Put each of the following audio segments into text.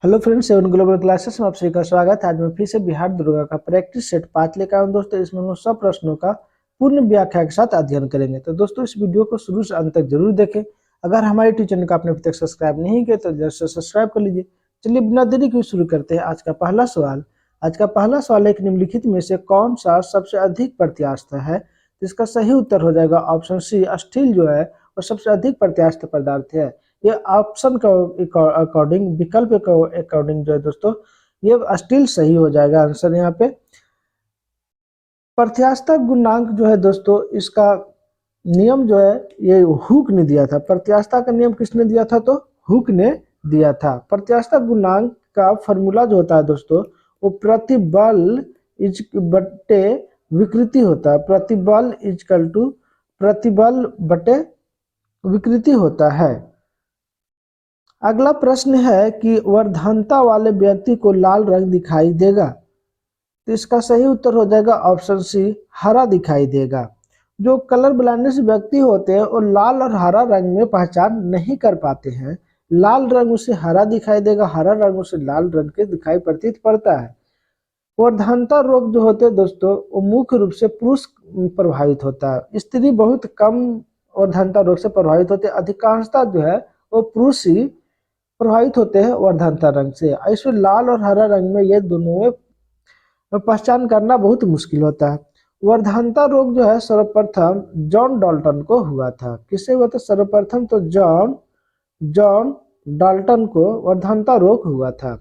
Hello friends, seven global classes में आप सभी का स्वागत है। आज मैं फिर से बिहार दुर्गा का प्रैक्टिस सेट 5 लेकर आया हूं दोस्तों। इसमें हम सब प्रश्नों का पूर्ण व्याख्या के साथ अध्ययन करेंगे। तो दोस्तों इस वीडियो को शुरू से अंत तक जरूर देखें। अगर हमारे यूट्यूब चैनल को आपने अभी तक सब्सक्राइब नहीं किया तो जल्द से सब्सक्राइब कर लीजिए। चलिए बिना देरी के शुरू करते हैं आज का पहला सवाल। आज का पहला सवाल एक निम्नलिखित में से कौन सा सबसे अधिक प्रत्यास्थ है। इसका सही उत्तर हो जाएगा ऑप्शन सी, स्टील जो है वो सबसे अधिक प्रत्यास्थ पदार्थ है। ये ऑप्शन का अकॉर्डिंग, विकल्प के अकॉर्डिंग जो है दोस्तों ये स्टील सही हो जाएगा आंसर यहाँ पे। प्रत्यास्थता गुणांक जो है दोस्तों, इसका नियम जो है ये हुक ने दिया था। प्रत्यास्थता का नियम किसने दिया था? तो हुक ने दिया था। प्रत्यास्थता गुणांक का फॉर्मूला जो होता है दोस्तों वो प्रतिबल इज बटे विकृति होता है। प्रतिबल इजकल टू प्रतिबल बटे विकृति होता है। अगला प्रश्न है कि वर्धनता वाले व्यक्ति को लाल रंग दिखाई देगा। तो इसका सही उत्तर हो जाएगा ऑप्शन सी, हरा दिखाई देगा। जो कलर ब्लाइंडनेस व्यक्ति होते हैं वो लाल और हरा रंग में पहचान नहीं कर पाते हैं। लाल रंग उसे हरा दिखाई देगा, हरा रंग उसे लाल रंग के दिखाई प्रतीत पड़ता है। वर्धनता रोग जो होते हैं दोस्तों वो मुख्य रूप से पुरुष प्रभावित होता है। स्त्री बहुत कम वर्धनता रोग से प्रभावित होते हैं। अधिकांशता जो है वो पुरुष ही प्रभावित होते हैं वर्धनता रंग से। इसमें लाल और हरा रंग में ये दोनों में पहचान करना बहुत मुश्किल होता है। वर्धनता रोग जो है सर्वप्रथम जॉन डाल्टन को हुआ था। किससे हुआ था? सर्वप्रथम तो जॉन डाल्टन को वर्धनता रोग हुआ था।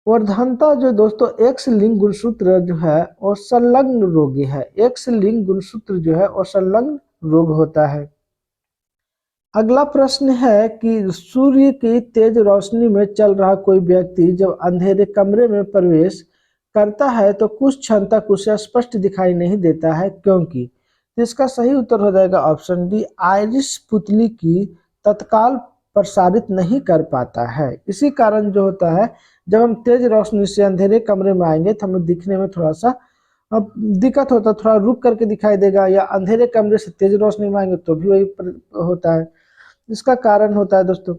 वर्धनता जो दोस्तों एक्स लिंग गुणसूत्र जो है वो संलग्न रोगी है। एक्स लिंग गुणसूत्र जो है वो संलग्न रोग होता है। अगला प्रश्न है कि सूर्य की तेज रोशनी में चल रहा कोई व्यक्ति जब अंधेरे कमरे में प्रवेश करता है तो कुछ क्षण तक उसे स्पष्ट दिखाई नहीं देता है, क्योंकि? तो इसका सही उत्तर हो जाएगा ऑप्शन डी, आइरिस पुतली की तत्काल प्रसारित नहीं कर पाता है। इसी कारण जो होता है जब हम तेज रोशनी से अंधेरे कमरे में आएंगे तो हमें दिखने में थोड़ा सा दिक्कत होता है, थोड़ा रुक करके दिखाई देगा, या अंधेरे कमरे से तेज रोशनी में आएंगे तो भी वही होता है। इसका कारण होता है दोस्तों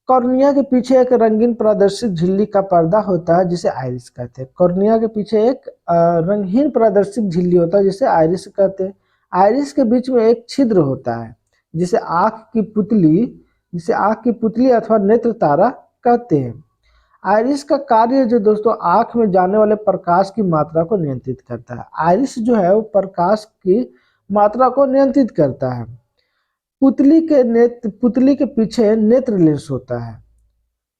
कॉर्निया के पीछे एक रंगीन पारदर्शी झिल्ली का पर्दा होता है जिसे आइरिस कहते हैं। कॉर्निया के पीछे एक रंगीन पारदर्शी झिल्ली होता है जिसे आइरिस कहते हैं। आइरिस के बीच में एक छिद्र होता है जिसे आंख की पुतली अथवा नेत्र तारा कहते हैं। आइरिस का कार्य जो दोस्तों आंख में जाने वाले प्रकाश की मात्रा को नियंत्रित करता है। आइरिस जो है वो प्रकाश की मात्रा को नियंत्रित करता है। पुतली के पीछे नेत्र लेंस होता है।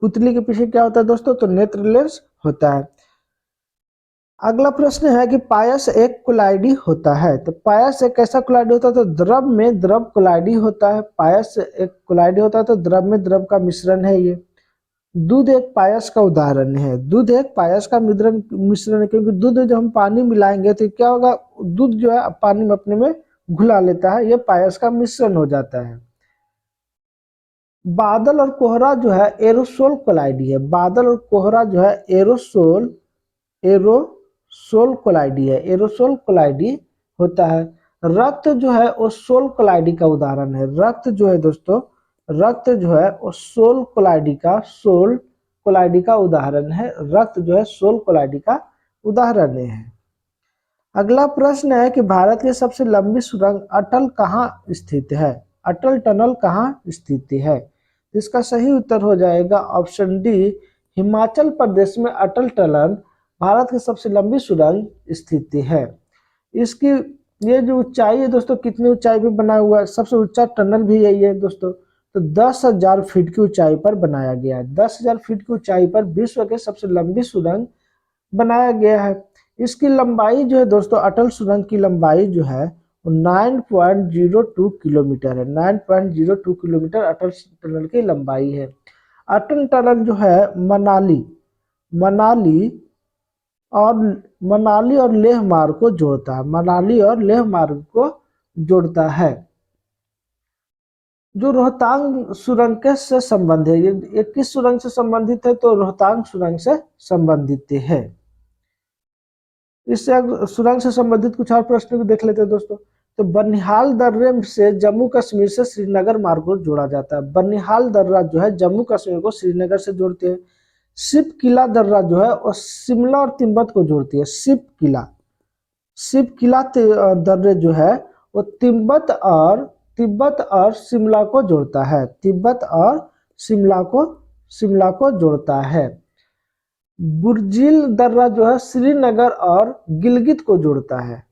पुतली के पीछे क्या होता है दोस्तों? तो नेत्र लेंस होता है। अगला प्रश्न है कि पायस एक कोलाइडी होता है। तो पायस एक कैसा कोलाइडी होता है? तो द्रव में द्रव कोलाइडी होता है। पायस एक कोलाइडी होता है तो द्रव में द्रव का मिश्रण है ये। दूध एक पायस का उदाहरण है। दूध एक पायस का मिश्रण है, क्योंकि दूध जब हम पानी मिलाएंगे तो क्या होगा? दूध जो है पानी में अपने में घुला लेता है, ये पायस का मिश्रण हो जाता है। बादल और कोहरा जो है एरोसोल कोलाइडी है। बादल और कोहरा जो है एरोसोल कोलाइडी है। एरोसोल कोलाइडी होता है। रक्त जो है वो सोल कोलाइडी का उदाहरण है। रक्त जो है दोस्तों, रक्त जो है वो सोल कोलाइडी का उदाहरण है। रक्त जो है सोल कोलाइडी का उदाहरण है। अगला प्रश्न है कि भारत की सबसे लंबी सुरंग अटल कहाँ स्थित है? अटल टनल कहाँ स्थित है? इसका सही उत्तर हो जाएगा ऑप्शन डी, हिमाचल प्रदेश में अटल टनल भारत की सबसे लंबी सुरंग स्थित है। इसकी ये जो ऊंचाई है दोस्तों, कितनी ऊंचाई पे बना हुआ है? सबसे ऊंचा टनल भी यही है दोस्तों। तो 10,000 फीट की ऊंचाई पर बनाया गया है। 10,000 फीट की ऊंचाई पर विश्व के सबसे लंबी सुरंग बनाया गया है। इसकी लंबाई जो है दोस्तों, अटल सुरंग की लंबाई जो है वो 9.02 किलोमीटर है। 9.02 किलोमीटर अटल टनल की लंबाई है। अटल टनल जो है मनाली और लेह मार्ग को जोड़ता है। मनाली और लेह मार्ग को जोड़ता है। जो रोहतांग सुरंग के से संबंधित है, ये किस सुरंग से संबंधित है? तो रोहतांग सुरंग से संबंधित है। इससे सुरंग से संबंधित कुछ और प्रश्न भी देख लेते हैं दोस्तों। तो बनिहाल दर्रे से जम्मू कश्मीर से श्रीनगर मार्ग को जोड़ा जाता है। बनिहाल दर्रा जो है जम्मू कश्मीर को श्रीनगर से जोड़ते हैं। शिप किला दर्रा जो है वो शिमला और तिब्बत को जोड़ती है। शिप किला दर्रे जो है वो तिब्बत और शिमला को जोड़ता है। तिब्बत और शिमला को जोड़ता है। बुर्जिल दर्रा जो है श्रीनगर और गिलगित को जोड़ता है।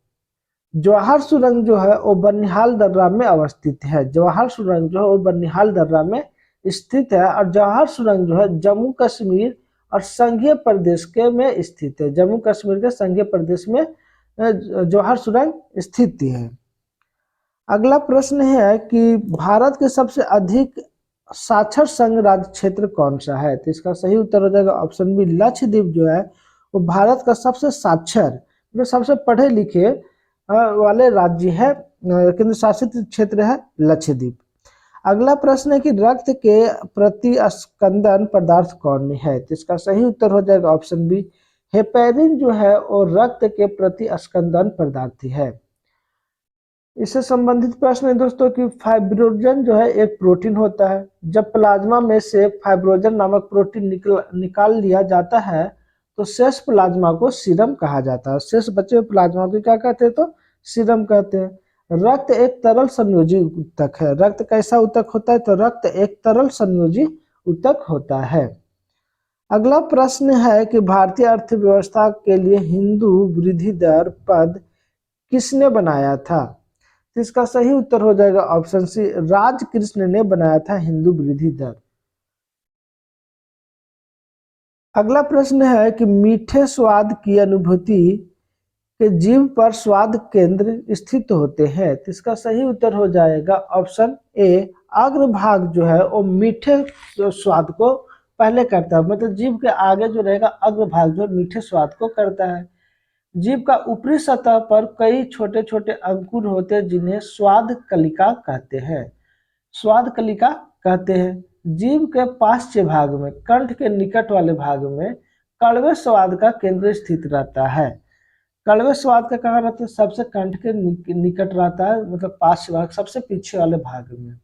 जवाहर सुरंग जो है वो बनिहाल दर्रा में अवस्थित है। जवाहर सुरंग जो है वो बनिहाल दर्रा में स्थित है और जवाहर सुरंग जो है जम्मू कश्मीर और संघीय प्रदेश के में स्थित है। जम्मू कश्मीर के संघीय प्रदेश में जवाहर सुरंग स्थित है। अगला प्रश्न है कि भारत के सबसे अधिक साक्षर संघ राज्य क्षेत्र कौन सा है? तो इसका सही उत्तर हो जाएगा ऑप्शन बी, लक्षद्वीप जो है वो भारत का सबसे साक्षर, जो सबसे पढ़े लिखे वाले राज्य है, केंद्र शासित क्षेत्र है लक्षद्वीप। अगला प्रश्न है कि रक्त के प्रतिस्पंदन पदार्थ कौन है? तो इसका सही उत्तर हो जाएगा ऑप्शन बी, हेपेरिन जो है वो रक्त के प्रतिस्पंदन पदार्थ है। इससे संबंधित प्रश्न है दोस्तों कि फाइब्रोजन जो है एक प्रोटीन होता है। जब प्लाज्मा में से फाइब्रोजन नामक प्रोटीन निकाल लिया जाता है तो शेष प्लाज्मा को सीरम कहा जाता है। शेष बचे हुए प्लाज्मा को क्या कहते हैं? तो सीरम कहते हैं। रक्त एक तरल संयोजी ऊतक है। रक्त कैसा ऊतक होता है? तो रक्त एक तरल संयोजी ऊतक होता है। अगला प्रश्न है कि भारतीय अर्थव्यवस्था के लिए हिंदू वृद्धि दर पद किसने बनाया था? तो इसका सही उत्तर हो जाएगा ऑप्शन सी, राजकृष्ण ने बनाया था हिंदू वृद्धि दर। अगला प्रश्न है कि मीठे स्वाद की अनुभूति के जीभ पर स्वाद केंद्र स्थित होते हैं। तो इसका सही उत्तर हो जाएगा ऑप्शन ए, अग्रभाग जो है वो मीठे स्वाद को पहले करता है, मतलब जीभ के आगे जो रहेगा अग्रभाग जो मीठे स्वाद को करता है। जीभ का ऊपरी सतह पर कई छोटे छोटे अंकुर होते हैं जिन्हें स्वाद कलिका कहते हैं। स्वाद कलिका कहते हैं। जीभ के पार्श्व भाग में, कंठ के निकट वाले भाग में कड़वे स्वाद का केंद्र स्थित रहता है। कड़वे स्वाद का कहाँ रहता है? सबसे कंठ के निकट रहता है, मतलब पार्श्व भाग, सबसे पीछे वाले भाग में।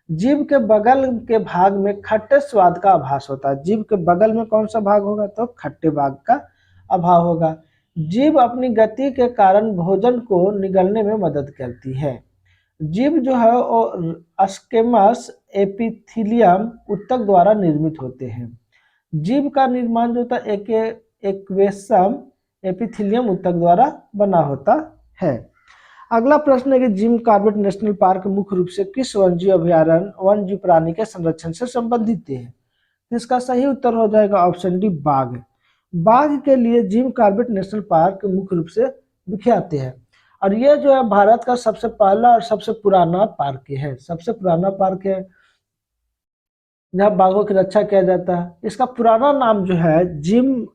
जीभ के बगल के भाग में खट्टे स्वाद का आभास होता है। जीभ के बगल में कौन सा भाग होगा? तो खट्टे भाग का अभाव होगा। जीभ अपनी गति के कारण भोजन को निगलने में मदद करती है। जीभ जो है वो स्क्वेमस एपिथेलियम ऊतक द्वारा निर्मित होते हैं। जीभ का निर्माण जो होता है एक्वेसम एपिथेलियम ऊतक द्वारा बना होता है। अगला प्रश्न है कि जिम कॉर्बेट नेशनल पार्क मुख्य रूप से किस वन्यजीव अभयारण्य वन्यजीव प्राणी के संरक्षण से संबंधित है? इसका सही उत्तर हो जाएगा ऑप्शन डी, बाघ। बाघ के लिए जिम कॉर्बेट नेशनल पार्क मुख्य रूप से विख्यात है और ये जो है भारत का सबसे पहला और सबसे पुराना पार्क है। सबसे पुराना पार्क है जहाँ बाघों की रक्षा किया जाता है। इसका पुराना नाम जो है, जिम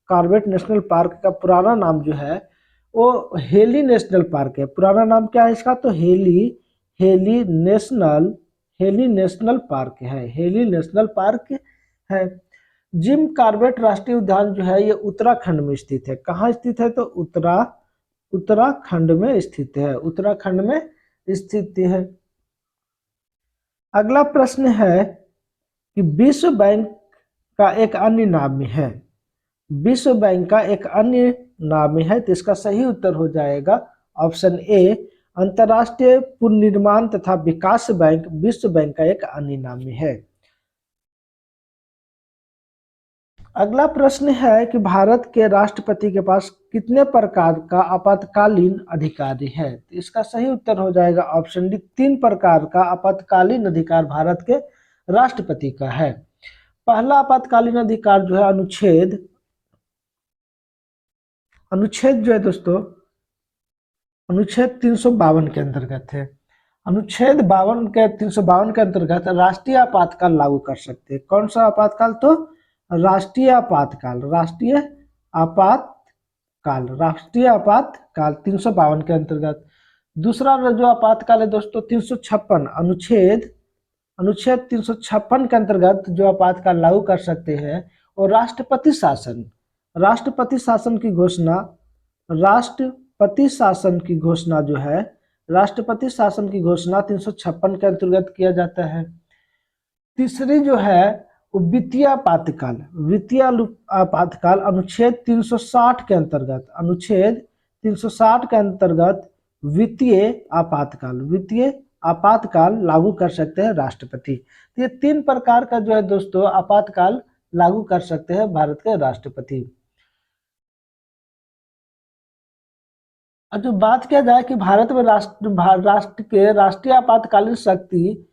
कॉर्बेट नेशनल पार्क का पुराना नाम जो है वो हेली नेशनल पार्क है। पुराना नाम क्या है इसका? तो हेली नेशनल पार्क है। हेली नेशनल पार्क है। जिम कॉर्बेट राष्ट्रीय उद्यान जो है ये उत्तराखंड में स्थित है। कहाँ स्थित है? तो उत्तराखंड में स्थित है। उत्तराखंड में स्थित है। अगला प्रश्न है कि विश्व बैंक का एक अन्य नाम है। विश्व बैंक का एक अन्य नाम है, तो इसका सही उत्तर हो जाएगा ऑप्शन ए, अंतर्राष्ट्रीय पुनर्निर्माण तथा विकास बैंक विश्व बैंक का एक अन्य नाम है। अगला प्रश्न है कि भारत के राष्ट्रपति के पास कितने प्रकार का आपातकालीन अधिकार है? तो इसका सही उत्तर हो जाएगा ऑप्शन डी, 3 प्रकार का आपातकालीन अधिकार भारत के राष्ट्रपति का है। पहला आपातकालीन अधिकार जो है अनुच्छेद जो है दोस्तों अनुच्छेद 352 के अंतर्गत है। अनुच्छेद 352 के अंतर्गत राष्ट्रीय आपातकाल लागू कर सकते हैं। कौन सा आपातकाल? तो राष्ट्रीय आपातकाल 352 के अंतर्गत। दूसरा जो आपातकाल है दोस्तों 356 अनुच्छेद 356 के अंतर्गत जो आपातकाल लागू कर सकते हैं वो राष्ट्रपति शासन की घोषणा जो है राष्ट्रपति शासन की घोषणा 356 के अंतर्गत किया जाता है। तीसरी जो है वो वित्तीय आपातकाल। वित्तीय आपातकाल अनुच्छेद 360 के अंतर्गत, अनुच्छेद 360 के अंतर्गत वित्तीय आपातकाल लागू कर सकते हैं राष्ट्रपति। तो ये 3 प्रकार का जो है दोस्तों आपातकाल लागू कर सकते हैं भारत के राष्ट्रपति। अब जो बात किया जाए कि भारत में राष्ट्र के राष्ट्रीय आपातकालीन शक्ति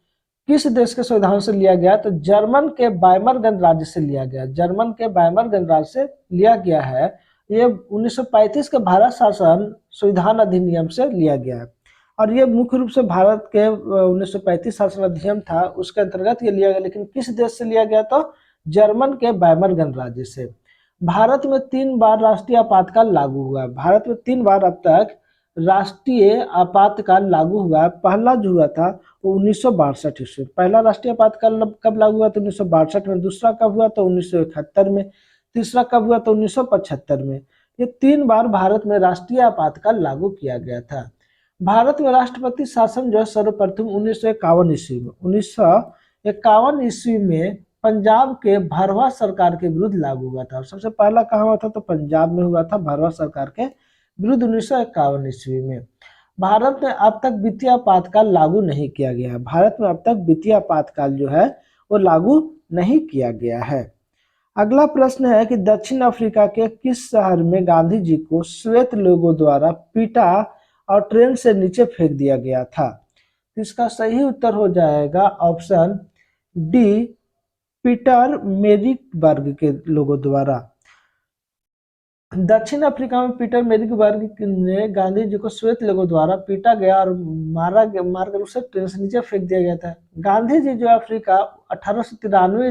किस देश के संविधान से लिया गया, तो जर्मन के वाइमर गणराज्य से लिया गया। जर्मन के वाइमर गणराज्य से लिया गया है। ये 1935 के भारत शासन संविधान अधिनियम से लिया गया है और ये मुख्य रूप से भारत के 1935 शासन अधिनियम था उसके अंतर्गत ये लिया गया। लेकिन किस देश से लिया गया, तो जर्मन के वाइमर गणराज्य से। भारत में 3 बार राष्ट्रीय आपातकाल लागू हुआ है। भारत में 3 बार अब तक राष्ट्रीय आपातकाल लागू हुआ है। पहला जो हुआ था वो 1962 ईस्वी, पहला राष्ट्रीय आपातकाल कब लागू हुआ तो 1962 में। दूसरा कब हुआ तो 1971 में। तीसरा कब हुआ तो 1975 में। ये 3 बार भारत में राष्ट्रीय आपातकाल लागू किया गया था। भारत में राष्ट्रपति शासन जो है सर्वप्रथम 1951 ईस्वी में, 1951 ईस्वी में पंजाब के भरवां सरकार के विरुद्ध लागू हुआ था। और सबसे पहला कहाँ हुआ था तो पंजाब में हुआ था, भरवां सरकार के विरुद्ध 1951 ईस्वी में। भारत में अब तक वित्तीय आपातकाल लागू नहीं किया गया है। भारत में अब तक वित्तीय आपातकाल जो है वो लागू नहीं किया गया है। अगला प्रश्न है कि दक्षिण अफ्रीका के किस शहर में गांधी जी को श्वेत लोगों द्वारा पीटा और ट्रेन से नीचे फेंक दिया गया था। इसका सही उत्तर हो जाएगा ऑप्शन डी, पीटर मेरिकबर्ग के लोगों द्वारा। दक्षिण अफ्रीका में पीटर मेरिकबर्ग ने गांधी जी को श्वेत लोगों द्वारा पीटा गया और मारकर उसे ट्रेन से नीचे फेंक दिया गया था। गांधी जी जो अफ्रीका 1893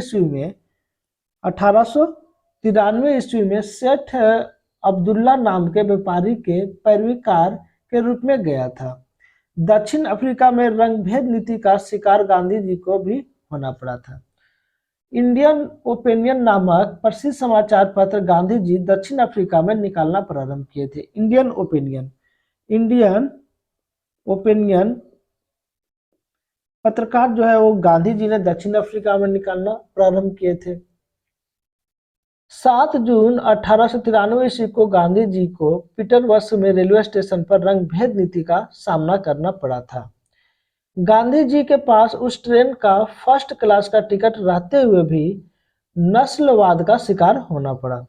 ईस्वी में सेठ अब्दुल्ला नाम के व्यापारी के पैरवीकार के रूप में गया था। दक्षिण अफ्रीका में रंगभेद नीति का शिकार गांधी जी को भी होना पड़ा था। इंडियन ओपिनियन नामक प्रसिद्ध समाचार पत्र गांधी जी दक्षिण अफ्रीका में निकालना प्रारंभ किए थे। इंडियन ओपिनियन पत्रकार जो है वो गांधी जी ने दक्षिण अफ्रीका में निकालना प्रारंभ किए थे। 7 जून 1893 ईस्वी को गांधी जी को पीटरवर्थ में रेलवे स्टेशन पर रंगभेद नीति का सामना करना पड़ा था। गांधी जी के पास उस ट्रेन का फर्स्ट क्लास का टिकट रहते हुए भी नस्लवाद का शिकार होना पड़ा।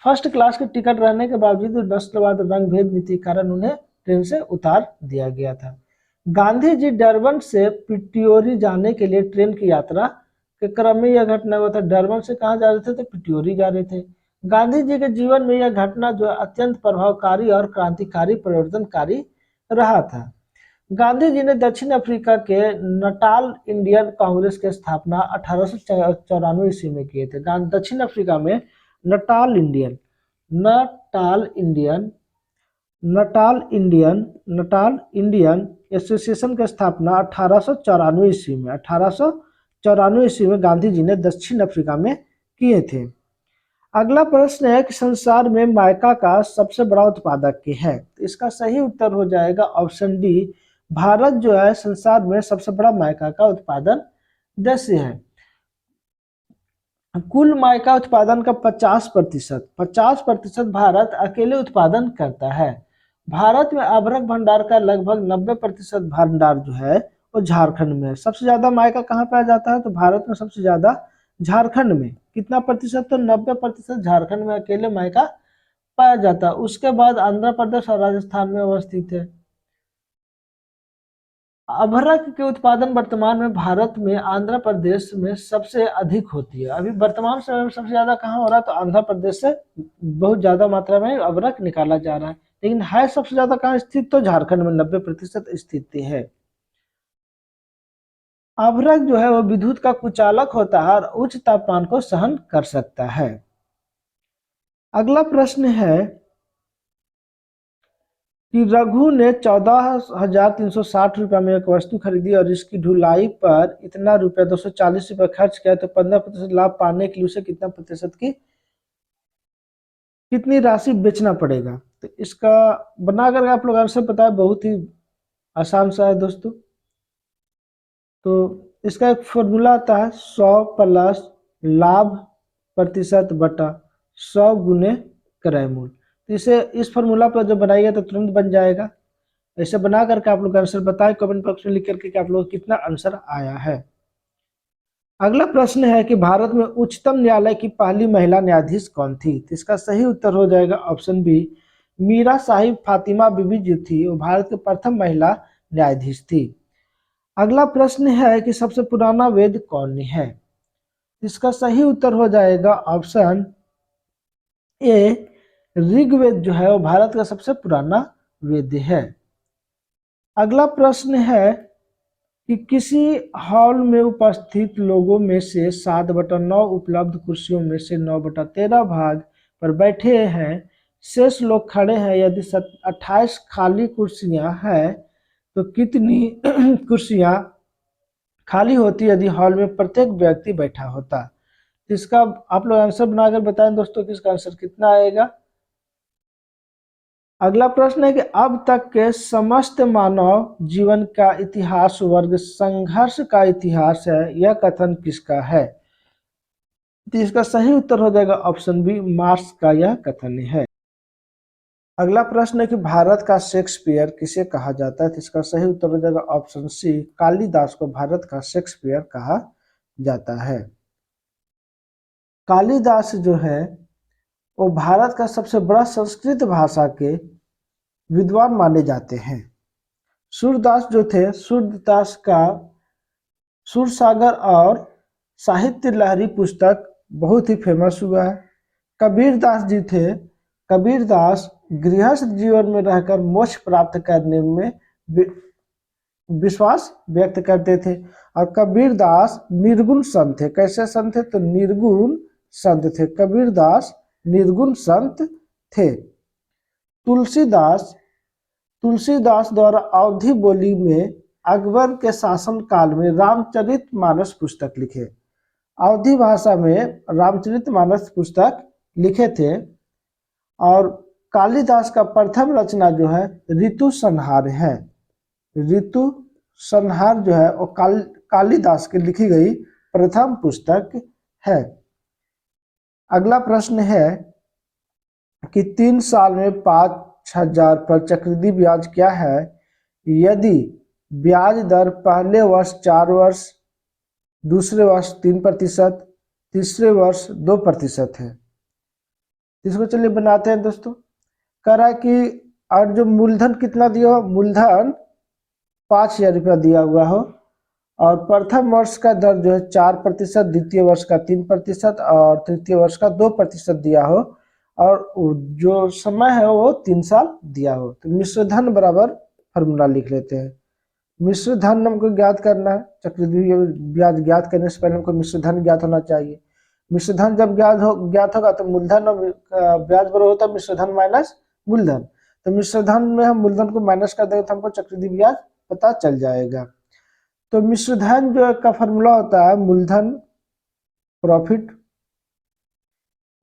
फर्स्ट क्लास के टिकट रहने के बावजूद नस्लवाद रंगभेद नीति के कारण उन्हें ट्रेन से उतार दिया गया था। गांधी जी डरबन से पिट्योरी जाने के लिए ट्रेन की यात्रा के क्रम में यह घटना हुआ था। डरबन से कहाँ जा रहे थे तो पिट्योरी जा रहे थे। गांधी जी के जीवन में यह घटना जो अत्यंत प्रभावकारी और क्रांतिकारी परिवर्तनकारी रहा था। गांधी जी ने दक्षिण अफ्रीका के नटाल इंडियन कांग्रेस की स्थापना 1894 ईस्वी में किए थे। दक्षिण अफ्रीका में नटाल इंडियन एसोसिएशन की स्थापना 1894 ईस्वी में 1894 ईस्वी में गांधी जी ने दक्षिण अफ्रीका में किए थे। अगला प्रश्न है कि संसार में माइका का सबसे बड़ा उत्पादक है। तो इसका सही उत्तर हो जाएगा ऑप्शन डी, भारत जो है संसार में सबसे बड़ा माइका का उत्पादन देश है। कुल माइका उत्पादन का 50% भारत अकेले उत्पादन करता है। भारत में अभ्रक भंडार का लगभग 90% भंडार जो है वो झारखंड में है। सबसे ज्यादा माइका कहाँ पाया जाता है तो भारत में सबसे ज्यादा झारखंड में। कितना प्रतिशत तो 90% झारखंड में अकेले माइका पाया जाता है। उसके बाद आंध्र प्रदेश और राजस्थान में अवस्थित है। अभ्रक के उत्पादन वर्तमान में भारत में आंध्र प्रदेश में सबसे अधिक होती है। अभी वर्तमान समय में सबसे ज्यादा कहाँ हो रहा है तो आंध्र प्रदेश से बहुत ज्यादा मात्रा में अभ्रक निकाला जा रहा है। लेकिन है सबसे ज्यादा कहाँ स्थित तो झारखंड में 90% स्थिति है। अभ्रक जो है वो विद्युत का कुचालक होता है और उच्च तापमान को सहन कर सकता है। अगला प्रश्न है कि रघु ने 14,360 रुपये में एक वस्तु खरीदी और इसकी ढुलाई पर इतना रुपया 240 रुपये खर्च किया तो 15% लाभ पाने के लिए उसे कितना प्रतिशत की कितनी राशि बेचना पड़ेगा। तो इसका बना करके आप लोग आंसर बताए, बहुत ही आसान सा है दोस्तों। तो इसका एक फॉर्मूला आता है 100 प्लस लाभ प्रतिशत बटा 100 गुने क्रय मूल्य। तो इसे इस फॉर्मूला पर जब बनाइएगा तो तुरंत बन जाएगा। ऐसे बना करके आप लोग आंसर बताएं कमेंट बॉक्स में लिख करके कि आप लोग कितना आंसर आया है। अगला प्रश्न है कि भारत में उच्चतम न्यायालय की पहली महिला न्यायाधीश कौन थी? तो इसका सही उत्तर हो जाएगा ऑप्शन बी, मीरा साहिब फातिमा बीबी जो थी वो भारत के प्रथम महिला न्यायाधीश थी। अगला प्रश्न है कि सबसे पुराना वेद कौन है? इसका सही उत्तर हो जाएगा ऑप्शन ए, ऋग्वेद जो है वो भारत का सबसे पुराना वेद है। अगला प्रश्न है कि किसी हॉल में उपस्थित लोगों में से 7/9 उपलब्ध कुर्सियों में से 9/13 भाग पर बैठे हैं, शेष लोग खड़े हैं। यदि 28 खाली कुर्सियां हैं तो कितनी कुर्सियां खाली होती यदि हॉल में प्रत्येक व्यक्ति बैठा होता? इसका आप लोग आंसर बनाकर बताएं दोस्तों कि इसका आंसर कितना आएगा। अगला प्रश्न है कि अब तक के समस्त मानव जीवन का इतिहास वर्ग संघर्ष का इतिहास है, यह कथन किसका है? तो इसका सही उत्तर हो जाएगा ऑप्शन बी, मार्क्स का यह कथन है। अगला प्रश्न है कि भारत का शेक्सपियर किसे कहा जाता है? तो इसका सही उत्तर हो जाएगा ऑप्शन सी, कालिदास को भारत का शेक्सपियर कहा जाता है। कालिदास जो है वो भारत का सबसे बड़ा संस्कृत भाषा के विद्वान माने जाते हैं। सूरदास जो थे, सूरदास का सूरसागर और साहित्य लहरी पुस्तक बहुत ही फेमस हुआ है। कबीरदास जी थे, कबीरदास गृहस्थ जीवन में रहकर मोक्ष प्राप्त करने में विश्वास व्यक्त करते थे और कबीरदास निर्गुण संत थे। कैसे संत थे? तो निर्गुण संत थे। कबीरदास निर्गुण संत थे। तुलसीदास द्वारा अवधी बोली में अकबर के शासन काल में रामचरितमानस पुस्तक लिखे। अवधी भाषा में रामचरितमानस पुस्तक लिखे थे। और कालिदास का प्रथम रचना जो है ऋतु संहार है। ऋतु संहार जो है वो कालिदास की लिखी गई प्रथम पुस्तक है। अगला प्रश्न है कि 3 साल में 5,000 पर चक्रवृद्धि ब्याज क्या है यदि ब्याज दर पहले वर्ष 4%, दूसरे वर्ष 3%, तीसरे वर्ष 2% है? इसको चलिए बनाते हैं दोस्तों। कह रहा है कि और जो मूलधन कितना दिया हो, मूलधन 5,000 रुपया दिया हुआ हो और प्रथम वर्ष का दर जो है 4%, द्वितीय वर्ष का 3% और तृतीय वर्ष का 2% दिया हो और जो समय है वो 3 साल दिया हो। तो मिश्र धन बराबर फॉर्मूला लिख लेते हैं। मिश्र धन हमको ज्ञात करना है। चक्रवृद्धि ब्याज ज्ञात करने से पहले हमको मिश्र धन ज्ञात होना चाहिए। मिश्र धन जब ज्ञात होगा तो मूलधन और ब्याज बराबर होता है मिश्र धन माइनस मूलधन। तो मिश्र धन में हम मूलधन को माइनस कर देंगे तो हमको चक्रवृद्धि ब्याज पता चल जाएगा। तो मिश्र धन जो का फॉर्मूला होता है मूलधन प्रॉफिट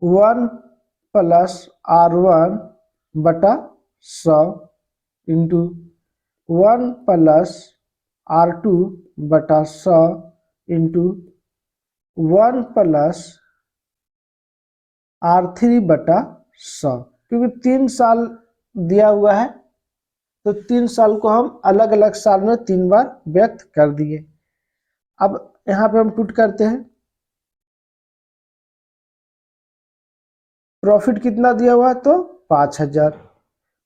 1 प्लस R1 बटा 100 इंटू 1 प्लस R2 बटा 100 इंटू 1 प्लस R3 बटा 100। क्योंकि 3 साल दिया हुआ है तो 3 साल को हम अलग अलग साल में 3 बार व्यक्त कर दिए। अब यहाँ पे हम पुट करते हैं। प्रॉफिट कितना दिया हुआ है तो 5,000।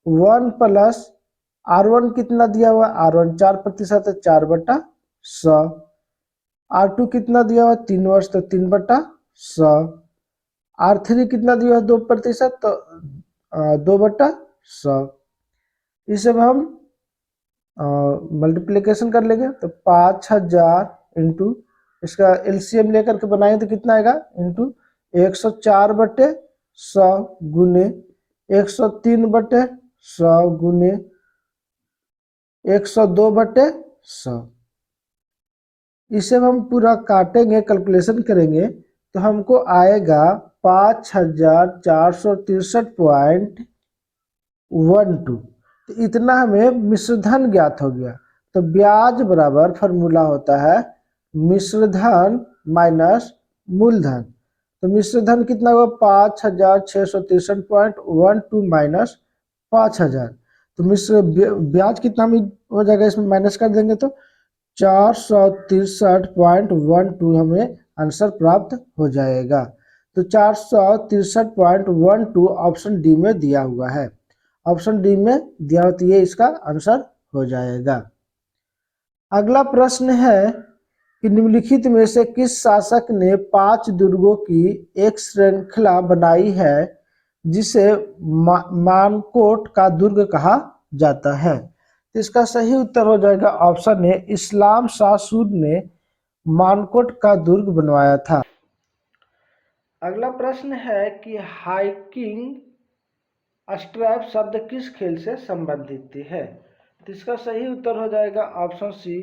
1 प्लस R1 कितना दिया हुआ है? R1 4% है, 4/100। R2 कितना दिया हुआ है? 3 वर्ष तो 3/100। R3 कितना दिया हुआ है? 2% तो 2/100। इसे हम मल्टीप्लिकेशन कर लेंगे तो 5,000 इंटू इसका एलसीएम लेकर के बनाएंगे तो कितना आएगा? इंटू 104/100 गुने 103/100 गुने 102/100। इसे हम पूरा काटेंगे, कैलकुलेशन करेंगे तो हमको आएगा 5,463.12। तो इतना हमें मिश्रधन ज्ञात हो गया। तो ब्याज बराबर फॉर्मूला होता है मिश्रधन माइनस मूलधन। तो मिश्रधन कितना हुआ 5663.12 माइनस 5000। तो मिश्र ब्याज कितना हो जाएगा, इसमें माइनस कर देंगे तो 463.12 हमें आंसर प्राप्त हो जाएगा। तो 463.12 ऑप्शन डी में दिया हुआ है। ऑप्शन डी में दिया हुआ तो ये इसका आंसर हो जाएगा। अगला प्रश्न है कि निम्नलिखित में से किस शासक ने 5 दुर्गों की एक श्रृंखला बनाई है जिसे मानकोट का दुर्ग कहा जाता है। तो इसका सही उत्तर हो जाएगा ऑप्शन ए, इस्लाम शाह सूद ने मानकोट का दुर्ग बनवाया था। अगला प्रश्न है कि हाइकिंग स्ट्रैप शब्द किस खेल से संबंधित है। तो इसका सही उत्तर हो जाएगा ऑप्शन सी,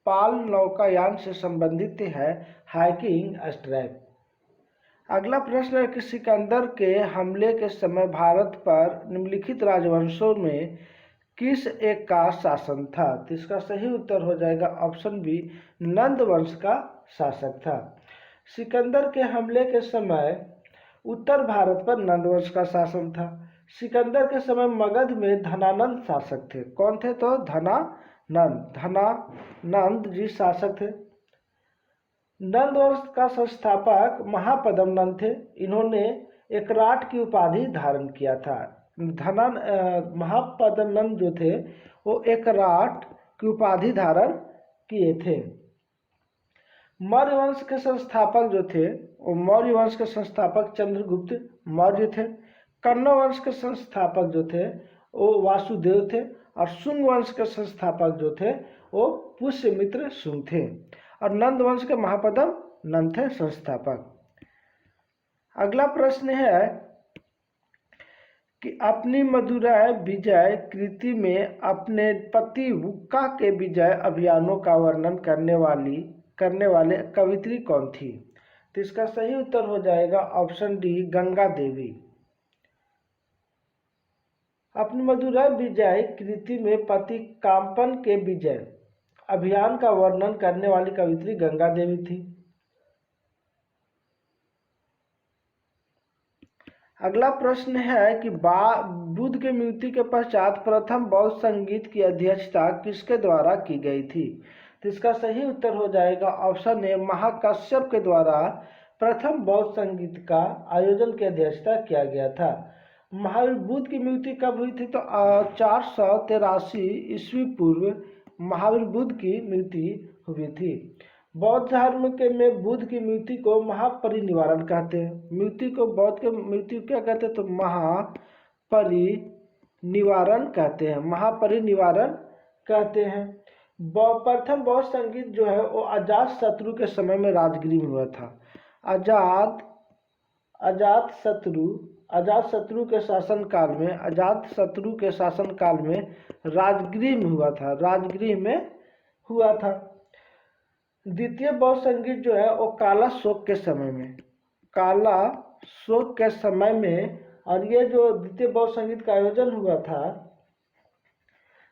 पाल नौकायान से संबंधित है हाइकिंग स्ट्रैप। अगला प्रश्न है कि सिकंदर के हमले के समय भारत पर निम्नलिखित राजवंशों में किस एक का शासन था। तो इसका सही उत्तर हो जाएगा ऑप्शन बी, नंद वंश का शासक था। सिकंदर के हमले के समय उत्तर भारत पर नंद वंश का शासन था। सिकंदर के समय मगध में धनानंद शासक थे। कौन थे? तो धनानंद जी शासक थे। नंद वंश का संस्थापक महापद्म नंद थे। इन्होंने एकराट की उपाधि धारण किया था। महापद्म नंद जो थे वो एकराट की उपाधि धारण किए थे। मौर्य वंश के संस्थापक जो थे वो मौर्य वंश के संस्थापक चंद्रगुप्त मौर्य थे। कण्व वंश के संस्थापक जो थे वो वासुदेव थे। और शुंग वंश के संस्थापक जो थे वो पुष्यमित्र शुंग थे। और नंद वंश के महापद्म नंद थे संस्थापक। अगला प्रश्न है कि अपनी मदुरै विजय कृति में अपने पति हुक्का के विजय अभियानों का वर्णन करने वाले कवित्री कौन थी। तो इसका सही उत्तर हो जाएगा ऑप्शन डी, गंगा देवी। अपनी मदुरै विजय कृति में पति कांपन के विजय अभियान का वर्णन करने वाली कवित्री गंगा देवी थी। अगला प्रश्न है कि बुद्ध के मृत्यु के पश्चात प्रथम बौद्ध संगीत की अध्यक्षता किसके द्वारा की गई थी। तो इसका सही उत्तर हो जाएगा ऑप्शन ए, महाकश्यप के द्वारा प्रथम बौद्ध संगीत का आयोजन की अध्यक्षता किया गया था। महावीर बुद्ध की मृत्यु कब हुई थी? तो 483 ईस्वी पूर्व महावीर बुद्ध की मृत्यु हुई थी। बौद्ध धर्म के में बुद्ध की मृत्यु को महापरिनिर्वाण कहते हैं। मृत्यु को बौद्ध के मृत्यु क्या कहते हैं? तो महापरिनिर्वाण कहते हैं। महापरिनिर्वाण कहते हैं। प्रथम बौद्ध संगीत जो है वो अजात शत्रु के समय में राजगृह में हुआ था। अजात शत्रु के शासनकाल में राजगृह में हुआ था। द्वितीय बौद्ध संगीत जो है वो काला शोक के समय में और ये जो द्वितीय बौद्ध संगीत का आयोजन हुआ था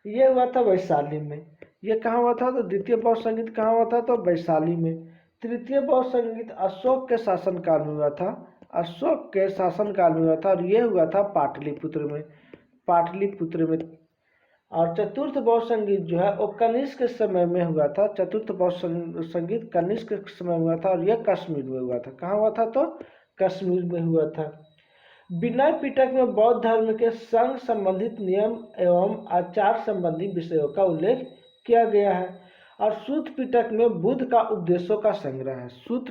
ये हुआ था वैशाली में। ये कहाँ हुआ था? तो द्वितीय बौद्ध संगीत कहाँ हुआ था? तो वैशाली में। तृतीय बौद्ध संगीत अशोक के शासनकाल में हुआ था। और ये हुआ था पाटलिपुत्र में। और चतुर्थ बौद्ध संगीत जो है वो कनिष्क के समय में हुआ था। चतुर्थ बौद्ध संगीत कनिष्क के समय में हुआ था और यह कश्मीर में हुआ था। कहाँ हुआ था? तो कश्मीर में हुआ था। विनय पिटक में बौद्ध धर्म के संघ संबंधित नियम एवं आचार संबंधी विषयों का उल्लेख किया गया है। और सूत पिटक में बुद्ध का उपदेशों का संग्रह है। सूत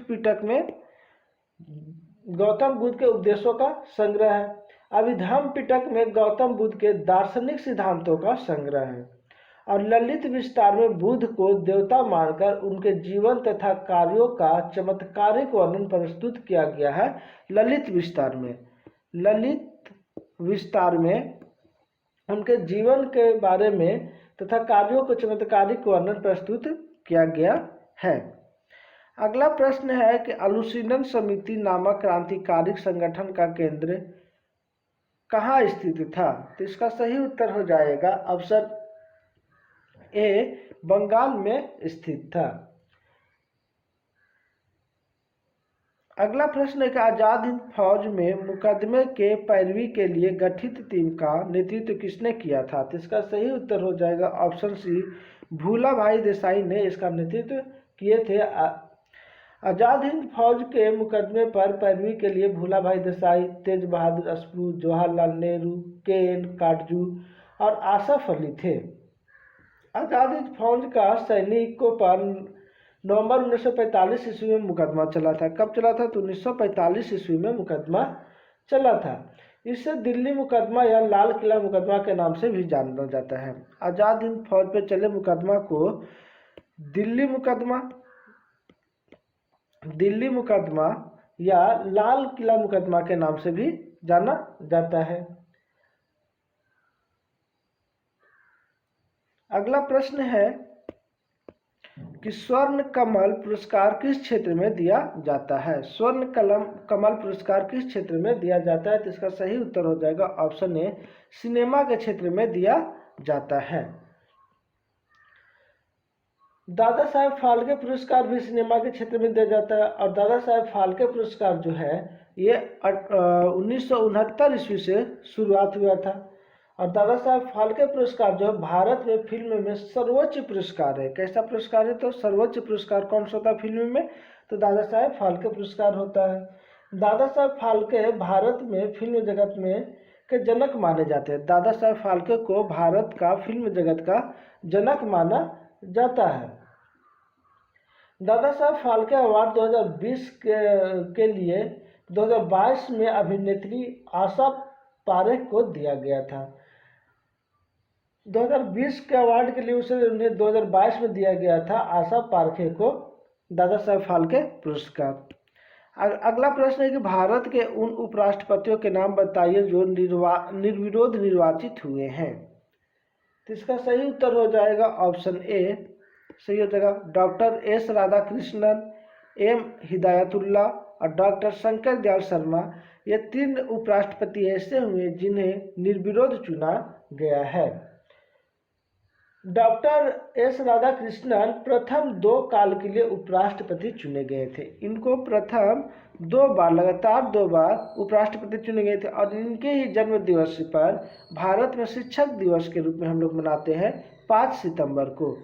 पिटक में गौतम बुद्ध के उपदेशों का संग्रह है। अभिधम्म पिटक में गौतम बुद्ध के दार्शनिक सिद्धांतों का संग्रह है। और ललित विस्तार में बुद्ध को देवता मानकर उनके जीवन तथा कार्यों का चमत्कारिक वर्णन प्रस्तुत किया गया है। ललित विस्तार में उनके जीवन के बारे में तथा कार्यों को चमत्कारिक वर्णन प्रस्तुत किया गया है। अगला प्रश्न है कि अनुशीलन समिति नामक क्रांतिकारी संगठन का केंद्र कहाँ स्थित था? तो इसका सही उत्तर हो जाएगा ऑप्शन ए, बंगाल में स्थित था। अगला प्रश्न है कि आजाद हिंद फौज में मुकदमे के पैरवी के लिए गठित टीम का नेतृत्व किसने किया था? तो इसका सही उत्तर हो जाएगा ऑप्शन सी, भूला भाई देसाई ने इसका नेतृत्व किए थे। आजाद हिंद फौज के मुकदमे पर पैरवी के लिए भूला भाई देसाई, तेज बहादुर अस्पू, जवाहरलाल नेहरू, केन काटजू और आसफ अली थे। आजाद हिंद फौज का सैनिकों पर नवंबर 1945 ईस्वी में मुकदमा चला था। कब चला था? तो 1945 ईस्वी में मुकदमा चला था। इसे दिल्ली मुकदमा या लाल किला मुकदमा के नाम से भी जाना जाता है। आजाद हिंद फौज पर चले मुकदमा को दिल्ली मुकदमा या लाल किला मुकदमा के नाम से भी जाना जाता है। अगला प्रश्न है कि स्वर्ण कमल पुरस्कार किस क्षेत्र में दिया जाता है? स्वर्ण कमल पुरस्कार किस क्षेत्र में दिया जाता है? तो इसका सही उत्तर हो जाएगा ऑप्शन ए, सिनेमा के क्षेत्र में दिया जाता है। दादा साहेब फाल्के पुरस्कार भी सिनेमा के क्षेत्र में दिया जाता है और दादा साहेब फाल्के पुरस्कार जो है ये 1969 ईस्वी से शुरुआत हुआ था। और दादा साहेब फाल्के पुरस्कार जो है भारत में फिल्म में सर्वोच्च पुरस्कार है। कैसा पुरस्कार है? तो सर्वोच्च पुरस्कार कौन सा होता है फिल्म में? तो दादा साहेब फाल्के पुरस्कार होता है। दादा साहेब फाल्के भारत में फिल्म जगत में के जनक माने जाते हैं। दादा साहेब फाल्के को भारत का फिल्म जगत का जनक माना जाता है। दादा साहेब फाल्के अवार्ड 2020 के लिए 2022 में अभिनेत्री आशा पारेख को दिया गया था। 2020 के अवार्ड के लिए उन्हें 2022 में दिया गया था आशा पारेख को दादा साहेब फाल्के पुरस्कार। अगला प्रश्न है कि भारत के उन उपराष्ट्रपतियों के नाम बताइए जो निर्विरोध निर्वाचित हुए हैं। तो इसका सही उत्तर हो जाएगा ऑप्शन ए, सही हो जाएगा doctor S Radhakrishnan, M Hidayatullah और डॉक्टर शंकर दयाल शर्मा। ये 3 उपराष्ट्रपति ऐसे हुए जिन्हें निर्विरोध चुना गया है। डॉक्टर एस राधाकृष्णन प्रथम 2 काल के लिए उपराष्ट्रपति चुने गए थे। इनको प्रथम 2 बार लगातार 2 बार उपराष्ट्रपति चुने गए थे और इनके ही जन्म दिवस पर भारत में शिक्षक दिवस के रूप में हम लोग मनाते हैं 5 सितंबर को।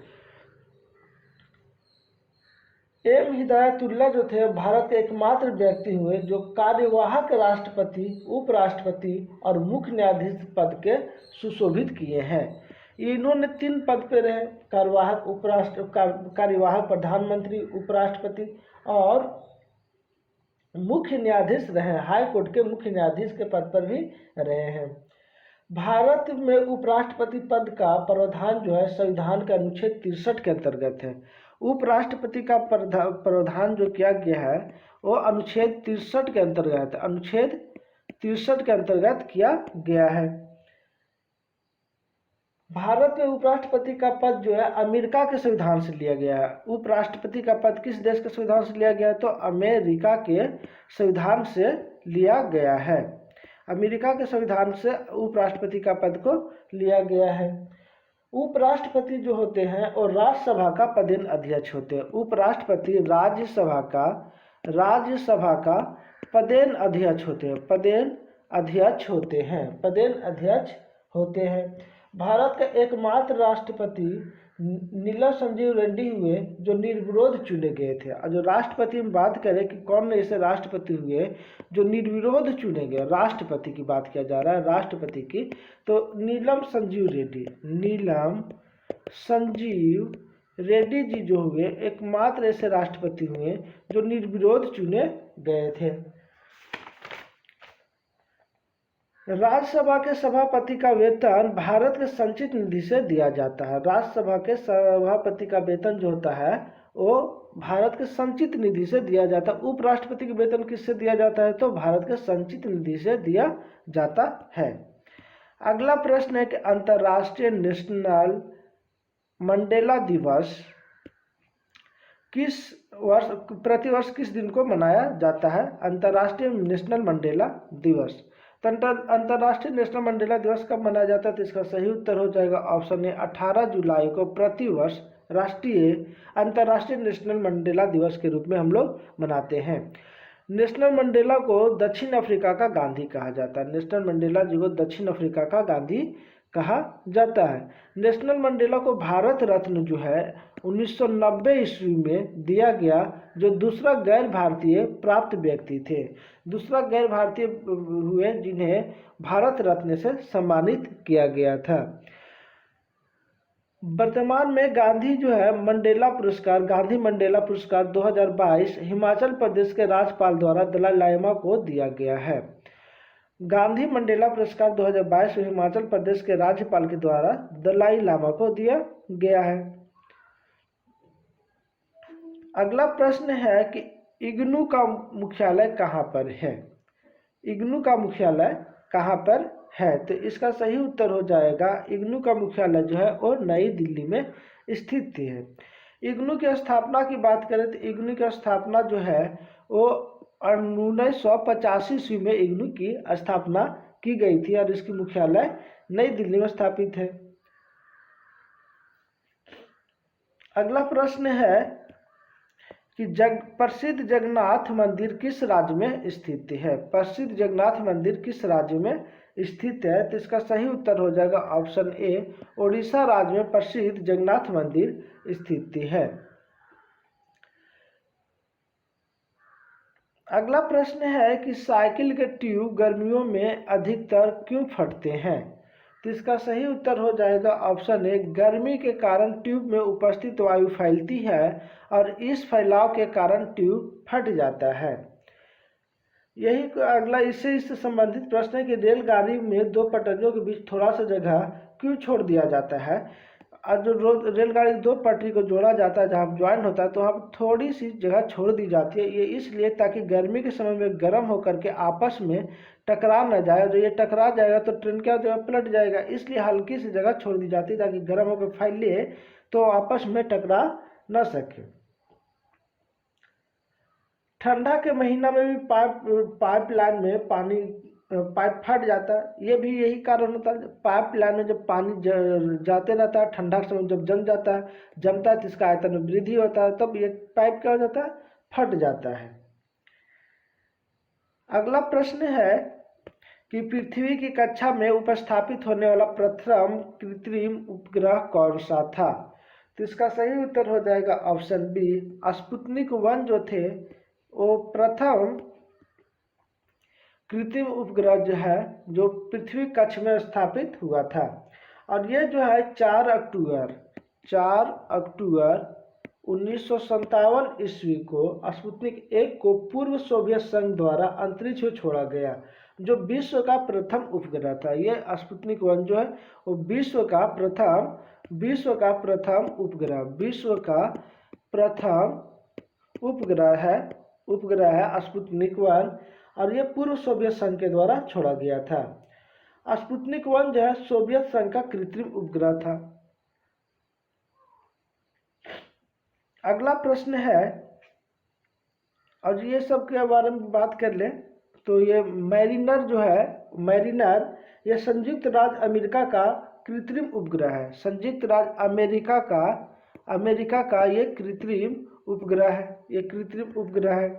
एम हिदायतुल्ला जो थे भारत के एकमात्र व्यक्ति हुए जो कार्यवाहक राष्ट्रपति, उपराष्ट्रपति और मुख्य न्यायाधीश पद के सुशोभित किए हैं। इन्होंने 3 पद पे रहे, कार्यवाहक प्रधानमंत्री, उपराष्ट्रपति और मुख्य न्यायाधीश रहे, हाई कोर्ट के मुख्य न्यायाधीश के पद पर भी रहे हैं। भारत में उपराष्ट्रपति पद का प्रावधान जो है संविधान के अनुच्छेद 63 के अंतर्गत है। उपराष्ट्रपति का प्रावधान जो किया गया है वो अनुच्छेद 63 के अंतर्गत, अनुच्छेद 63 के अंतर्गत किया गया है। भारत में उपराष्ट्रपति का पद जो है अमेरिका के संविधान से लिया गया है। उपराष्ट्रपति का पद किस देश के संविधान से लिया गया है? तो अमेरिका के संविधान से लिया गया है। अमेरिका के संविधान से उपराष्ट्रपति का पद को लिया गया है। उपराष्ट्रपति जो होते हैं और राज्यसभा का पदेन अध्यक्ष होते हैं। उपराष्ट्रपति राज्यसभा का पदेन अध्यक्ष होते हैं, पदेन अध्यक्ष होते हैं। भारत का एकमात्र राष्ट्रपति नीलम संजीव रेड्डी हुए जो निर्विरोध चुने गए थे। और जो राष्ट्रपति हम बात करें कि कौन ऐसे राष्ट्रपति हुए जो निर्विरोध चुने गए, राष्ट्रपति की बात किया जा रहा है, राष्ट्रपति की, तो नीलम संजीव रेड्डी जी जो हुए एकमात्र ऐसे राष्ट्रपति हुए जो निर्विरोध चुने गए थे। राज्यसभा के सभापति का वेतन भारत के संचित निधि से दिया जाता है। राज्यसभा के सभापति का वेतन जो होता है वो भारत के संचित निधि से दिया जाता है। उपराष्ट्रपति का वेतन किससे दिया जाता है? तो भारत के संचित निधि से दिया जाता है। अगला प्रश्न है कि अंतर्राष्ट्रीय नेशनल मंडेला दिवस प्रतिवर्ष किस दिन को मनाया जाता है? अंतर्राष्ट्रीय नेशनल मंडेला दिवस। अंतर्राष्ट्रीय नेशनल मंडेला दिवस कब मनाया जाता है? तो इसका सही उत्तर हो जाएगा ऑप्शन ए 18 जुलाई को प्रतिवर्ष अंतर्राष्ट्रीय नेशनल मंडेला दिवस के रूप में हम लोग मनाते हैं। नेशनल मंडेला को दक्षिण अफ्रीका का गांधी कहा जाता है। नेशनल मंडेला जी को दक्षिण अफ्रीका का गांधी कहा जाता है। नेशनल मंडेला को भारत रत्न जो है 1990 ईस्वी में दिया गया, जो दूसरा गैर भारतीय प्राप्त व्यक्ति थे। दूसरा गैर भारतीय हुए जिन्हें भारत रत्न से सम्मानित किया गया था। वर्तमान में गांधी जो है मंडेला पुरस्कार, गांधी मंडेला पुरस्कार 2022 हिमाचल प्रदेश के राज्यपाल द्वारा दलाई लामा को दिया गया है। गांधी मंडेला पुरस्कार 2022 हिमाचल प्रदेश के राज्यपाल के द्वारा दलाई लामा को दिया गया है। अगला प्रश्न है कि इग्नू का मुख्यालय कहाँ पर है? इग्नू का मुख्यालय कहाँ पर है? तो इसका सही उत्तर हो जाएगा, इग्नू का मुख्यालय जो है वो नई दिल्ली में स्थित है। इग्नू की स्थापना की बात करें तो इग्नू की स्थापना जो है वो 1985 ईस्वी में इग्नू की स्थापना की गई थी और इसकी मुख्यालय नई दिल्ली में स्थापित है। अगला प्रश्न है कि प्रसिद्ध जगन्नाथ मंदिर किस राज्य में स्थित है? प्रसिद्ध जगन्नाथ मंदिर किस राज्य में स्थित है? तो इसका सही उत्तर हो जाएगा ऑप्शन ए ओडिशा राज्य में प्रसिद्ध जगन्नाथ मंदिर स्थित है। अगला प्रश्न है कि साइकिल के ट्यूब गर्मियों में अधिकतर क्यों फटते हैं? तो इसका सही उत्तर हो जाएगा ऑप्शन ए गर्मी के कारण ट्यूब में उपस्थित वायु फैलती है और इस फैलाव के कारण ट्यूब फट जाता है। यही अगला इससे संबंधित प्रश्न है कि रेलगाड़ी में दो पटरियों के बीच थोड़ा सा जगह क्यों छोड़ दिया जाता है? और जो रेलगाड़ी दो पटरी को जोड़ा जाता है, जहाँ ज्वाइन होता है, तो वहाँ पर थोड़ी सी जगह छोड़ दी जाती है। ये इसलिए ताकि गर्मी के समय में गर्म होकर के आपस में टकरा न जाए। जो ये टकरा जाएगा तो ट्रेन क्या जो पलट जाएगा, इसलिए हल्की सी जगह छोड़ दी जाती है ताकि गर्म होकर फैले तो आपस में टकरा न सके। ठंडा के महीना में भी पाइपलाइन में पाइप फट जाता है। ये भी यही कारण होता है, पाइपलाइन में जब पानी जाते रहता है, ठंडा के समय जब जमता है तो इसका आयतन में वृद्धि होता है, तब ये पाइप क्या हो जाता है, फट जाता है। अगला प्रश्न है कि पृथ्वी की कक्षा में उपस्थापित होने वाला प्रथम कृत्रिम उपग्रह कौन सा था? तो इसका सही उत्तर हो जाएगा ऑप्शन बी स्पुतनिक 1 जो थे वो प्रथम कृत्रिम उपग्रह जो है जो पृथ्वी कक्ष में स्थापित हुआ था। और ये जो है 4 अक्टूबर 1957 ईस्वी को स्पुतनिक 1 को पूर्व सोवियत संघ द्वारा अंतरिक्ष में छोड़ा गया, जो विश्व का प्रथम उपग्रह था। ये स्पुतनिक 1 जो है वो विश्व का प्रथम उपग्रह है स्पुतनिक 1, और ये पूर्व सोवियत संघ के द्वारा छोड़ा गया था। स्पुतनिक 1 जो है सोवियत संघ का कृत्रिम उपग्रह था। अगला प्रश्न है, और ये सब के बारे में बात कर ले तो ये मैरिनर जो है, ये संयुक्त राज्य अमेरिका का कृत्रिम उपग्रह है। संयुक्त राज्य अमेरिका का ये कृत्रिम उपग्रह है।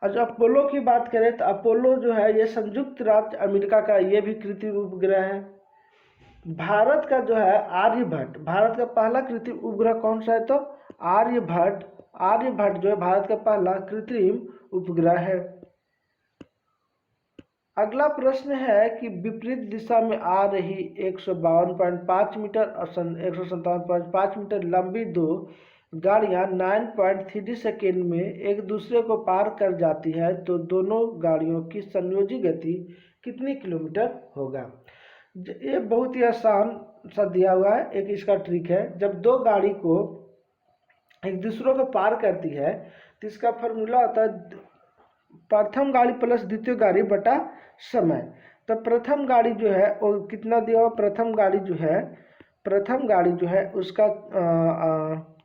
और जो अपोलो की बात करें तो अपोलो जो है ये संयुक्त राज्य अमेरिका का ये भी कृत्रिम उपग्रह है। भारत का जो है आर्यभट्ट, भारत का पहला कृत्रिम उपग्रह कौन सा है? तो आर्यभट्ट जो है भारत का पहला कृत्रिम उपग्रह है। अगला प्रश्न है कि विपरीत दिशा में आ रही 152.5 मीटर और 157.5 मीटर लंबी दो गाड़ियां 9.3 सेकेंड में एक दूसरे को पार कर जाती है तो दोनों गाड़ियों की संयोजी गति कितनी किलोमीटर होगा? ये बहुत ही आसान सा दिया हुआ है, एक इसका ट्रिक है। जब दो गाड़ी को एक दूसरे को पार करती है तो इसका फॉर्मूला होता है प्रथम गाड़ी प्लस द्वितीय गाड़ी बटा समय। तो प्रथम गाड़ी जो है वो कितना दिया हुआ? प्रथम गाड़ी जो है उसका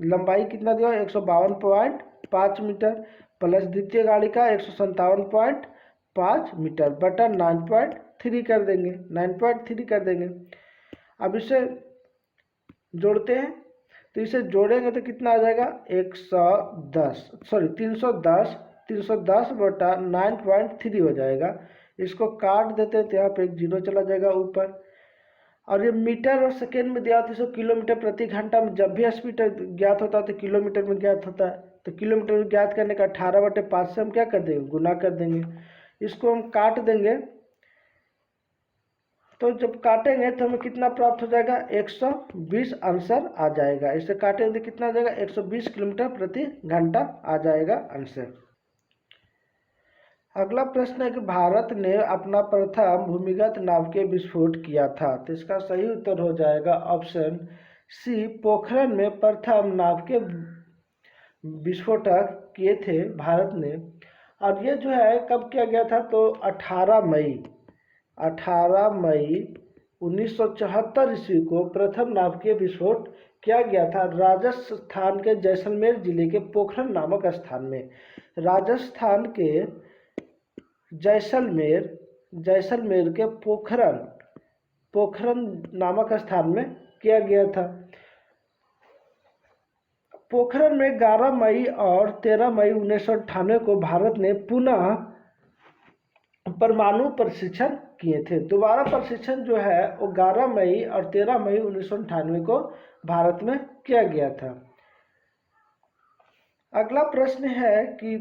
लंबाई कितना दिया? 152.5 मीटर प्लस द्वितीय गाड़ी का 157.5 5 मीटर बटा 9.3 कर देंगे, 9.3 कर देंगे। अब इसे जोड़ते हैं, तो इसे जोड़ेंगे तो कितना आ जाएगा 310 बटा 9.3 हो जाएगा। इसको काट देते हैं तो यहाँ पे एक जीरो चला जाएगा ऊपर, और ये मीटर और सेकेंड में दिया होता है, इसको किलोमीटर प्रति घंटा में जब भी स्पीड ज्ञात होता है तो किलोमीटर में ज्ञात होता है। तो किलोमीटर में ज्ञात करने का 18/5 से हम क्या कर देंगे, गुना कर देंगे। इसको हम काट देंगे, तो जब काटेंगे तो हमें कितना प्राप्त हो जाएगा 120 आंसर आ जाएगा। इसे काटेंगे तो कितना आ जाएगा 120 किलोमीटर प्रति घंटा आ जाएगा आंसर। अगला प्रश्न है कि भारत ने अपना प्रथम भूमिगत नाव के विस्फोट किया था, तो इसका सही उत्तर हो जाएगा ऑप्शन सी, पोखरण में प्रथम नाव के विस्फोटक किए थे भारत ने। और ये जो है कब किया गया था, तो 18 मई 1974 ईस्वी को प्रथम नाभ के विस्फोट किया गया था राजस्थान के जैसलमेर जिले के पोखरण नामक स्थान में। राजस्थान के जैसलमेर के पोखरण नामक स्थान में किया गया था। पोखरण में 11 मई और 13 मई 1998 को भारत ने पुनः परमाणु प्रशिक्षण किए थे। दोबारा प्रशिक्षण जो है वो 11 मई और 13 मई 1998 को भारत में किया गया था। अगला प्रश्न है कि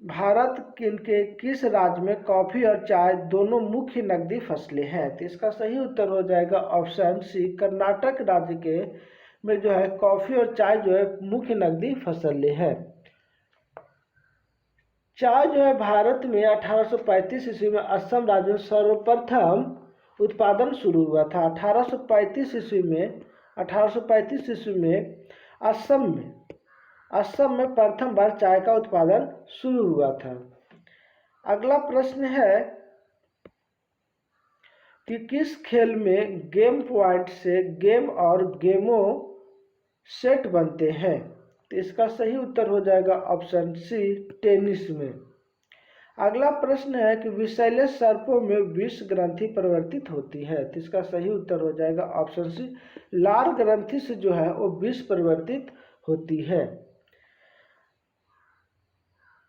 भारत के किस राज्य में कॉफी और चाय दोनों मुख्य नकदी फसलें हैं, तो इसका सही उत्तर हो जाएगा ऑप्शन सी, कर्नाटक राज्य के में जो है कॉफी और चाय जो है मुख्य नकदी फसलें हैं। चाय जो है भारत में 1835 ईस्वी में असम राज्य में सर्वप्रथम उत्पादन शुरू हुआ था। 1835 ईस्वी में असम में प्रथम बार चाय का उत्पादन शुरू हुआ था। अगला प्रश्न है कि किस खेल में गेम पॉइंट से गेम और गेमो सेट बनते हैं, तो इसका सही उत्तर हो जाएगा ऑप्शन सी, टेनिस में। अगला प्रश्न है कि विषैले सर्पों में विष ग्रंथि परिवर्तित होती है, तो इसका सही उत्तर हो जाएगा ऑप्शन सी, लार ग्रंथि से जो है वो विष परिवर्तित होती है।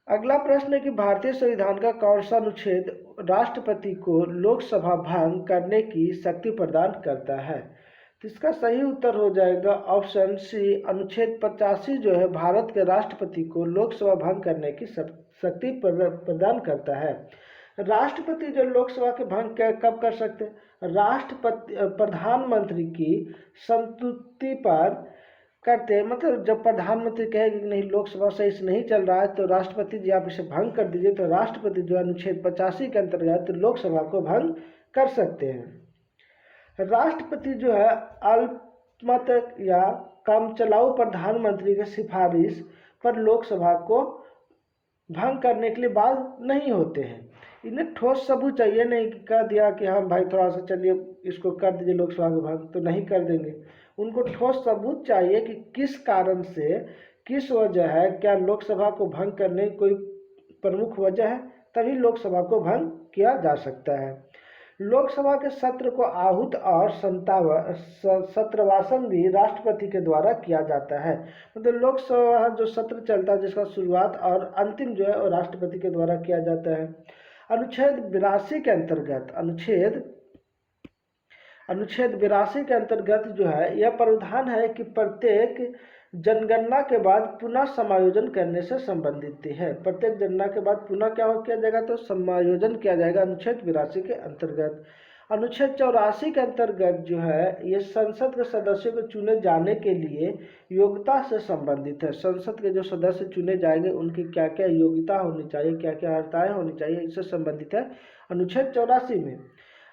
अगला प्रश्न है कि भारतीय संविधान का कौन सा अनुच्छेद राष्ट्रपति को लोकसभा भंग करने की शक्ति प्रदान करता है, तो इसका सही उत्तर हो जाएगा ऑप्शन सी, अनुच्छेद 85 जो है भारत के राष्ट्रपति को लोकसभा भंग करने की शक्ति प्रदान करता है। राष्ट्रपति जो लोकसभा के भंग कब कर सकते हैं, प्रधानमंत्री की संतुष्टि पर करते हैं। मतलब जब प्रधानमंत्री कहेगा कि नहीं लोकसभा सही से नहीं चल रहा है तो राष्ट्रपति जी आप इसे भंग कर दीजिए, तो राष्ट्रपति जो अनुच्छेद 85 के अंतर्गत लोकसभा को भंग कर सकते हैं। राष्ट्रपति जो है अल्पमत या कम चलाऊ प्रधानमंत्री की सिफारिश पर लोकसभा को भंग करने के लिए बाध्य नहीं होते हैं। इन्हें ठोस सबूत चाहिए, नहीं कि कह दिया कि हम भाई थोड़ा सा चलिए इसको कर दीजिए लोकसभा को भंग, तो नहीं कर देंगे। उनको ठोस सबूत चाहिए कि किस कारण से, किस वजह है, क्या लोकसभा को भंग करने की कोई प्रमुख वजह है, तभी लोकसभा को भंग किया जा सकता है। लोकसभा के सत्र को आहूत और सत्रवासन भी राष्ट्रपति के द्वारा किया जाता है। मतलब लोकसभा जो सत्र चलता है जिसका शुरुआत और अंतिम जो है वो राष्ट्रपति के द्वारा किया जाता है। अनुच्छेद 82 के अंतर्गत जो है यह प्रावधान है कि प्रत्येक जनगणना के बाद पुनः समायोजन करने से संबंधित है। प्रत्येक जनगणना के बाद पुनः क्या किया जाएगा, तो समायोजन किया जाएगा अनुच्छेद 82 के अंतर्गत। अनुच्छेद 84 के अंतर्गत जो है ये संसद के सदस्यों को चुने जाने के लिए योग्यता से संबंधित है। संसद के जो सदस्य चुने जाएंगे उनकी क्या क्या योग्यता होनी चाहिए, क्या क्या अर्हताएं होनी चाहिए, इससे संबंधित है अनुच्छेद 84 में।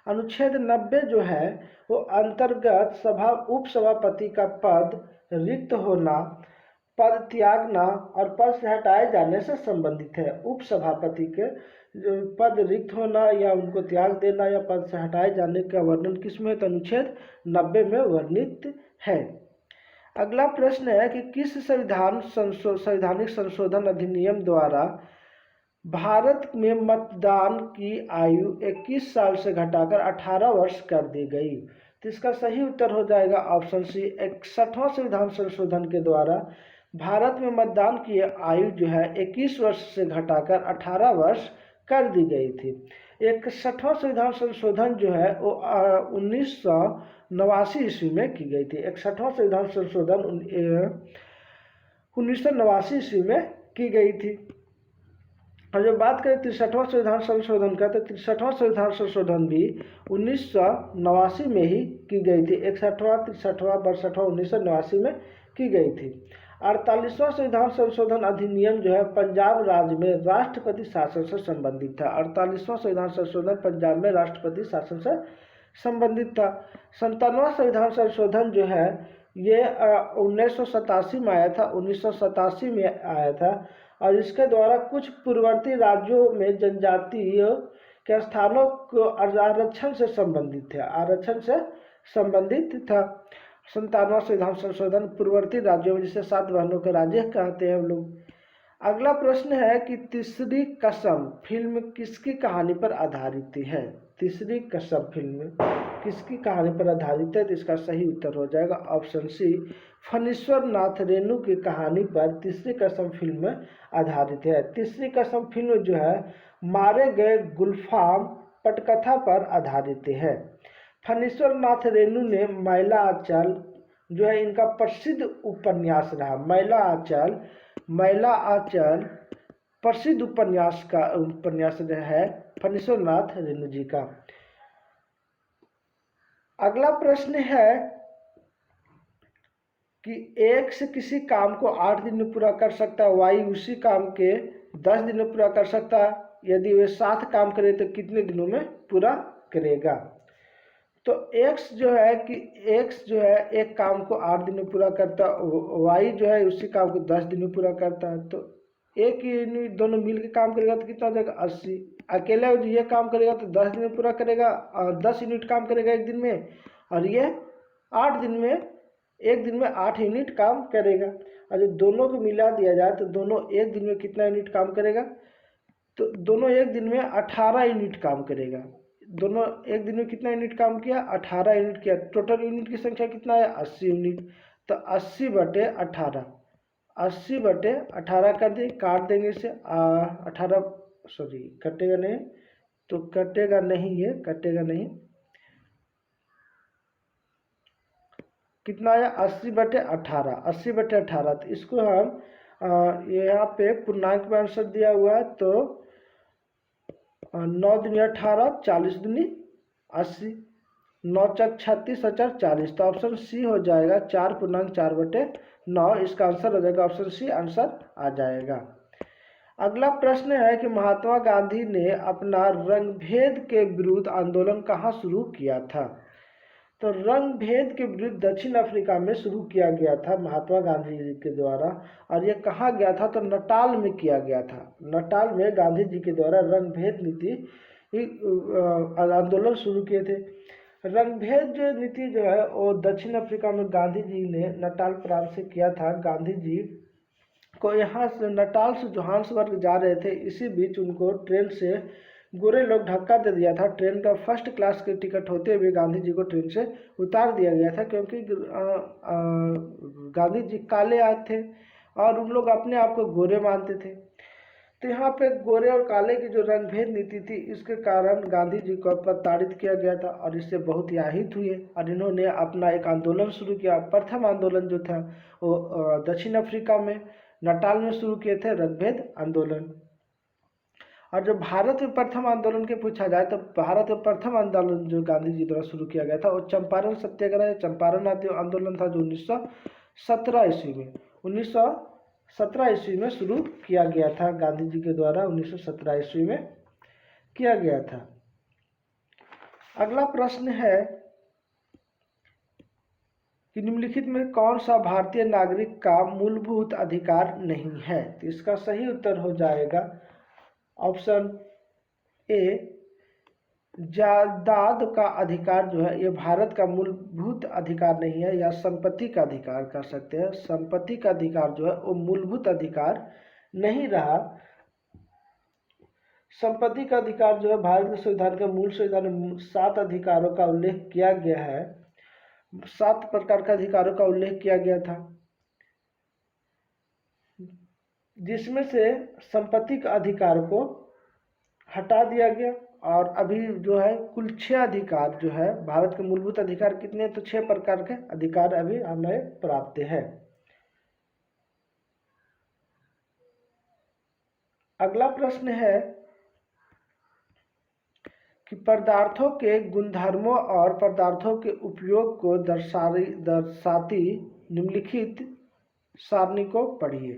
अनुच्छेद 90 जो है वो अंतर्गत उपसभापति का पद रिक्त होना, पद त्यागना और पद से हटाए जाने से संबंधित है। उपसभापति के पद रिक्त होना या उनको त्याग देना या पद से हटाए जाने का वर्णन किसमें, तो अनुच्छेद 90 में वर्णित है। अगला प्रश्न है कि किस संवैधानिक संशोधन अधिनियम द्वारा भारत में मतदान की आयु 21 साल से घटाकर 18 वर्ष कर दी गई। तो इसका सही उत्तर हो जाएगा ऑप्शन सी। 61वां संविधान संशोधन के द्वारा भारत में मतदान की आयु जो है 21 वर्ष से घटाकर 18 वर्ष कर दी गई थी। 61वां संविधान संशोधन जो है वो 1989 ईस्वी में की गई थी। 61वां संविधान संशोधन 1989 ईस्वी में की गई थी। और जब बात करें 63वां संविधान संशोधन का, तो 63वां संविधान संशोधन भी 1989 में ही की गई थी। 61वां, 63वां, 62वां 1989 में की गई थी। 48वां संविधान संशोधन अधिनियम जो है पंजाब राज्य में राष्ट्रपति शासन से संबंधित था। 48वां संविधान संशोधन पंजाब में राष्ट्रपति शासन से संबंधित था। 57वां संविधान संशोधन जो है ये 1987 में आया था, 1987 में आया था। और इसके द्वारा कुछ पूर्ववर्ती राज्यों में जनजातीय के स्थानों को आरक्षण से संबंधित थे, आरक्षण से संबंधित था। 57वां संविधान संशोधन पूर्ववर्ती राज्यों में, जिसे 7 बहनों के राज्य कहते हैं हम लोग। अगला प्रश्न है कि तीसरी कसम फिल्म किसकी कहानी पर आधारित है। तीसरी कसम फिल्म किसकी कहानी पर आधारित है, तो इसका सही उत्तर हो जाएगा ऑप्शन सी। फणीश्वर नाथ रेणु की कहानी पर तीसरी कसम फिल्म आधारित है। तीसरी कसम फिल्म जो है मारे गए गुलफाम पटकथा पर आधारित है। फणीश्वर नाथ रेणु ने मैला आंचल जो है इनका प्रसिद्ध उपन्यास रहा। मैला आंचल प्रसिद्ध उपन्यास है फणीश्वर नाथ रेणु जी का। अगला प्रश्न है कि एक से किसी काम को 8 दिन में पूरा कर सकता है, वाई उसी काम के 10 दिन में पूरा कर सकता है। यदि वे 7 काम करे तो कितने दिनों में पूरा करेगा। तो x जो है एक काम को 8 दिन में पूरा करता है, y जो है उसी काम को 10 दिन में पूरा करता है। तो एक यूनिट दोनों मिल के काम करेगा तो कितना हो जाएगा 80। अकेला ये काम करेगा तो 10 दिन में पूरा करेगा और 10 यूनिट काम करेगा एक दिन में, और ये 8 दिन में, एक दिन में 8 यूनिट काम करेगा। और जब दोनों को मिला दिया जाए तो दोनों एक दिन में कितना यूनिट काम करेगा, तो दोनों एक दिन में 18 यूनिट काम करेगा। दोनों एक दिन में कितना यूनिट काम किया, 18 यूनिट किया। टोटल यूनिट की संख्या कितना है 80 यूनिट। तो 80/18, 80/18 कर दिए, काट देंगे इसे 18, सॉरी कटेगा नहीं, तो कटेगा नहीं, ये कटेगा नहीं। कितना आया 80/18, 80/18। तो इसको हम यहाँ पे पूर्णांक में आंसर दिया हुआ है, तो 9 दूनी 18, 40 दूनी 80, 9 चक 36 और 4 40। तो ऑप्शन सी हो जाएगा 4.4/9। इसका आंसर हो जाएगा ऑप्शन सी, आंसर आ जाएगा। अगला प्रश्न है कि महात्मा गांधी ने अपना रंगभेद के विरुद्ध आंदोलन कहाँ शुरू किया था। तो रंग भेद के विरुद्ध दक्षिण अफ्रीका में शुरू किया गया था महात्मा गांधी जी के द्वारा। और ये कहाँ गया था, तो नटाल में किया गया था। नटाल में गांधी जी के द्वारा रंग भेद नीति आंदोलन शुरू किए थे। रंग भेद जो नीति जो है वो दक्षिण अफ्रीका में गांधी जी ने नटाल प्रांत से किया था। गांधी जी को यहाँ से नटाल से जोहान्सबर्ग जा रहे थे, इसी बीच उनको ट्रेन से गोरे लोग धक्का दे दिया था। ट्रेन का फर्स्ट क्लास के टिकट होते हुए गांधी जी को ट्रेन से उतार दिया गया था, क्योंकि गांधी जी काले आए थे और उन लोग अपने आप को गोरे मानते थे। तो यहाँ पे गोरे और काले की जो रंग भेद नीति थी, इसके कारण गांधी जी को प्रताड़ित किया गया था और इससे बहुत ही আহিत हुए और इन्होंने अपना एक आंदोलन शुरू किया। प्रथम आंदोलन जो था वो दक्षिण अफ्रीका में नटाल में शुरू किए थे, रंगभेद आंदोलन। और जब भारत में प्रथम आंदोलन के पूछा जाए तो भारत में प्रथम आंदोलन जो गांधी जी द्वारा शुरू किया गया था वो चंपारण सत्याग्रह या चंपारण आंदोलन था, जो 1917 ईस्वी में 1917 ईस्वी में शुरू किया गया था। गांधी जी के द्वारा 1917 ईस्वी में किया गया था। अगला प्रश्न है कि निम्नलिखित में कौन सा भारतीय नागरिक का मूलभूत अधिकार नहीं है। तो इसका सही उत्तर हो जाएगा ऑप्शन ए, जायदाद का अधिकार जो है ये भारत का मूलभूत अधिकार नहीं है, या संपत्ति का अधिकार कर सकते हैं। संपत्ति का अधिकार जो है वो मूलभूत अधिकार नहीं रहा संपत्ति का अधिकार जो है भारत के संविधान के मूल संविधान में 7 अधिकारों का उल्लेख किया गया है, 7 प्रकार का अधिकारों का उल्लेख किया गया था, जिसमें से संपत्ति का अधिकार को हटा दिया गया। और अभी जो है कुल 6 अधिकार जो है, भारत के मूलभूत अधिकार कितने, तो 6 प्रकार के अधिकार अभी हमें प्राप्त है। अगला प्रश्न है कि पदार्थों के गुणधर्मों और पदार्थों के उपयोग को दर्शाती निम्नलिखित सारणी को पढ़िए।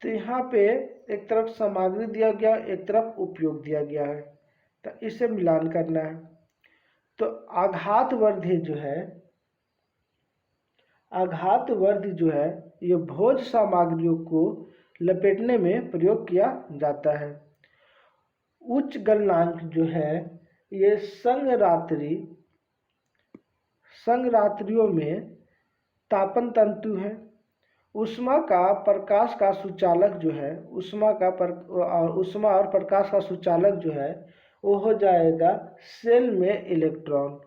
तो यहाँ पे एक तरफ सामग्री दिया गया, एक तरफ उपयोग दिया गया है, तो इसे मिलान करना है। तो आघातवर्धी जो है ये भोज्य सामग्रियों को लपेटने में प्रयोग किया जाता है। उच्च गलनांक जो है ये संघरात्रियों में तापन तंतु है। ऊष्मा का प्रकाश का सुचालक जो है, ऊष्मा और प्रकाश का सुचालक जो है वो हो जाएगा सेल में इलेक्ट्रॉन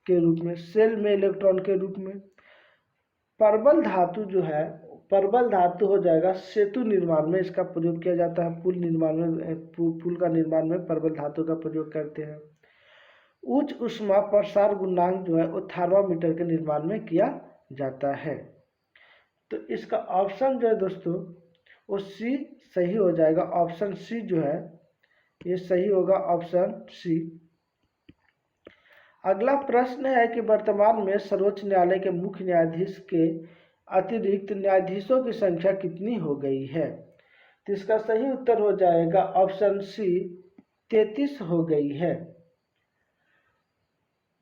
के रूप में। परबल धातु हो जाएगा सेतु निर्माण में, इसका प्रयोग किया जाता है। पुल का निर्माण में परबल धातु का प्रयोग करते हैं। उच्च ऊष्मा प्रसार गुणांक जो है वो थर्मामीटर के निर्माण में किया जाता है। तो इसका ऑप्शन जो है दोस्तों वो सी सही हो जाएगा। ऑप्शन सी जो है ये सही होगा, ऑप्शन सी। अगला प्रश्न है कि वर्तमान में सर्वोच्च न्यायालय के मुख्य न्यायाधीश के अतिरिक्त न्यायाधीशों की संख्या कितनी हो गई है? तो इसका सही उत्तर हो जाएगा ऑप्शन सी, 33 हो गई है।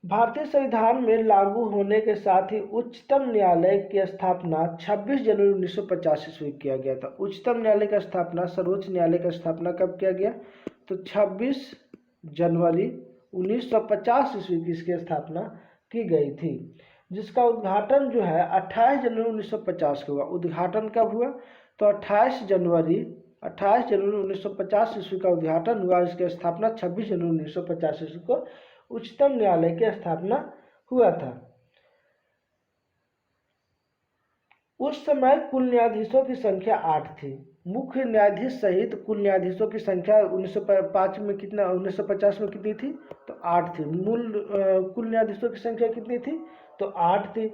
भारतीय संविधान में लागू होने के साथ ही उच्चतम न्यायालय की स्थापना 26 जनवरी 1950 ईस्वी किया गया था। उच्चतम न्यायालय का स्थापना, सर्वोच्च न्यायालय का स्थापना कब किया गया? तो 26 जनवरी 1950 ईस्वी की इसकी स्थापना की गई थी, जिसका उद्घाटन जो है 28 जनवरी 1950 को हुआ। उद्घाटन कब हुआ? तो 28 जनवरी 1950 ईस्वी का उद्घाटन हुआ। इसकी स्थापना 26 जनवरी 1950 ईस्वी को उच्चतम न्यायालय की स्थापना हुआ था। उस समय कुल न्यायाधीशों की संख्या 8 थी। मुख्य न्यायाधीश सहित कुल न्यायाधीशों की संख्या 1950 में कितनी थी? तो 8 थी। कुल न्यायाधीशों की संख्या कितनी थी? तो 8 थी।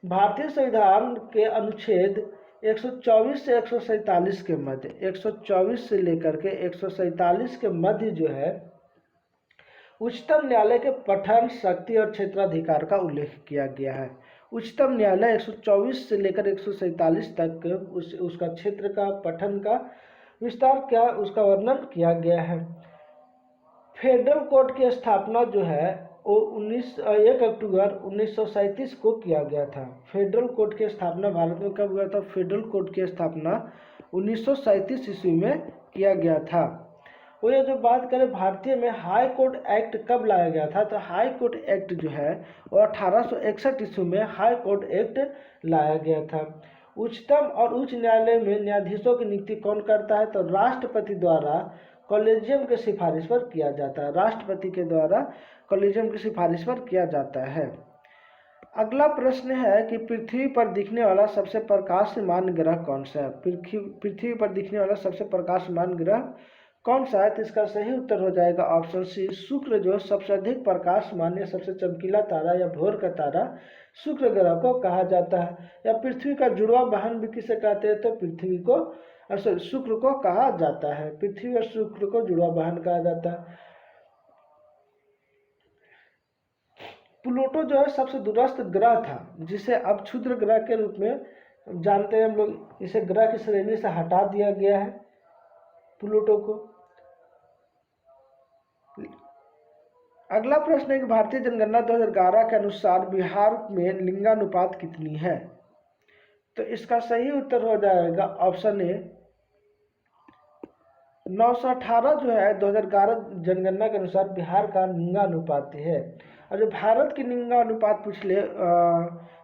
भारतीय संविधान के अनुच्छेद 124 से 147 के मध्य, 124 से लेकर के 147 के मध्य जो है उच्चतम न्यायालय के पठन, शक्ति और क्षेत्राधिकार का उल्लेख किया गया है। उच्चतम न्यायालय 124 से लेकर 147 तक उसका क्षेत्र का, पठन का विस्तार क्या, उसका वर्णन किया गया है। फेडरल कोर्ट की स्थापना जो है वो 1 अक्टूबर 1937 को किया गया था। फेडरल कोर्ट की स्थापना भारत में कब हुआ था? फेडरल कोर्ट की स्थापना 1937 ईस्वी में किया गया था। वो ये जो बात करें भारतीय में हाई कोर्ट एक्ट कब लाया गया था? तो हाई कोर्ट एक्ट जो है वो 1861 ईस्वी में हाई कोर्ट एक्ट लाया गया था। उच्चतम और उच्च न्यायालय में न्यायाधीशों की नियुक्ति कौन करता है? तो राष्ट्रपति द्वारा कॉलेजियम के सिफारिश पर किया जाता है। राष्ट्रपति के द्वारा कॉलेजियम की सिफारिश पर किया जाता है। अगला प्रश्न है कि पृथ्वी पर दिखने वाला सबसे प्रकाशमान ग्रह कौन सा है? पृथ्वी पर दिखने वाला सबसे प्रकाशमान ग्रह कौन सा है? तो इसका सही उत्तर हो जाएगा ऑप्शन सी, शुक्र, जो सबसे अधिक प्रकाशमान या सबसे चमकीला तारा या भोर का तारा शुक्र ग्रह को कहा जाता है। या पृथ्वी का जुड़वा बहन भी किसे कहते हैं? तो शुक्र को कहा जाता है। पृथ्वी और शुक्र को जुड़वा बहन कहा जाता है। प्लूटो जो है सबसे दूरस्थ ग्रह था, जिसे अब क्षुद्र ग्रह के रूप में जानते हैं हम लोग। इसे ग्रह की श्रेणी से हटा दिया गया है प्लूटो को। अगला प्रश्न है कि भारतीय जनगणना 2011 के अनुसार बिहार में लिंगानुपात कितनी है? तो इसका सही उत्तर हो जाएगा ऑप्शन ए, 918 जो है 2011 जनगणना के अनुसार बिहार का लिंगानुपात है। और जो भारत की लिंगानुपात पिछले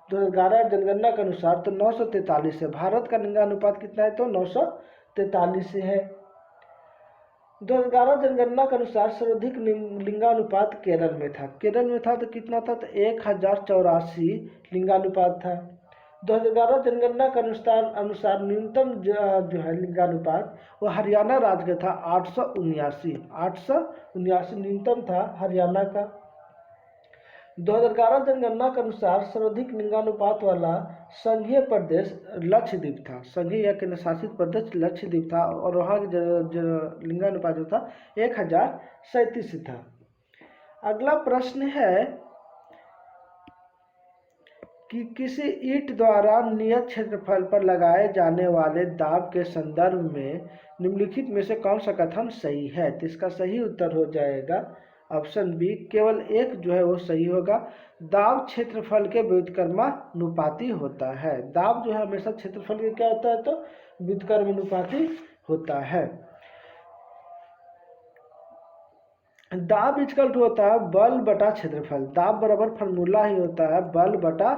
2011 जनगणना के अनुसार तो 943 है। भारत का लिंगानुपात कितना है? तो 943 है। 2011 जनगणना के अनुसार सर्वाधिक लिंगानुपात केरल में था। केरल में था तो कितना था, तो 1084 लिंगानुपात था। 2011 जनगणना के अनुसार न्यूनतम जो है लिंगानुपात वो हरियाणा राज्य का था 879 न्यूनतम था हरियाणा का। 2011 जनगणना के अनुसार सर्वाधिक लिंगानुपात वाला संघीय प्रदेश लक्षद्वीप था। संघीय या केंद्र शासित प्रदेश लक्षद्वीप था और वहाँ जो लिंगानुपात जो था 1037 था। अगला प्रश्न है कि किसी ईंट द्वारा नियत क्षेत्रफल पर लगाए जाने वाले दाब के संदर्भ में निम्नलिखित में से कौन सा कथन सही है। तो इसका सही उत्तर हो जाएगा ऑप्शन बी, केवल एक जो है वो सही होगा। दाब क्षेत्रफल के व्युत्क्रमानुपाती होता है। दाब जो है हमेशा क्षेत्रफल के क्या होता है, तो व्युत्क्रमानुपाती होता है। दाब इक्वल टू होता है बल बटा क्षेत्रफल। दाब बराबर फॉर्मूला ही होता है बल बटा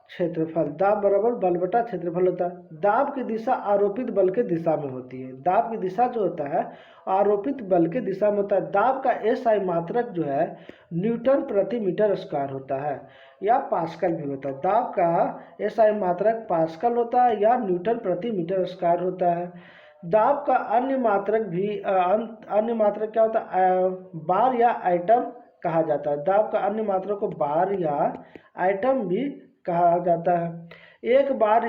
क्षेत्रफल। दाब बराबर बल बटा क्षेत्रफल होता है। दाब की दिशा आरोपित बल के दिशा में होती है। दाब की दिशा जो होता है आरोपित बल के दिशा में होता है। दाब का एसआई मात्रक जो है न्यूटन प्रति मीटर स्क्वायर होता है या पास्कल भी होता है। दाब का एसआई मात्रक पास्कल होता है या न्यूटन प्रति मीटर स्क्वायर होता है। दाब का अन्य मात्रक क्या होता है, बार या आइटम कहा जाता है। दाब का अन्य मात्रक को बार या आइटम भी कहा जाता है। एक बार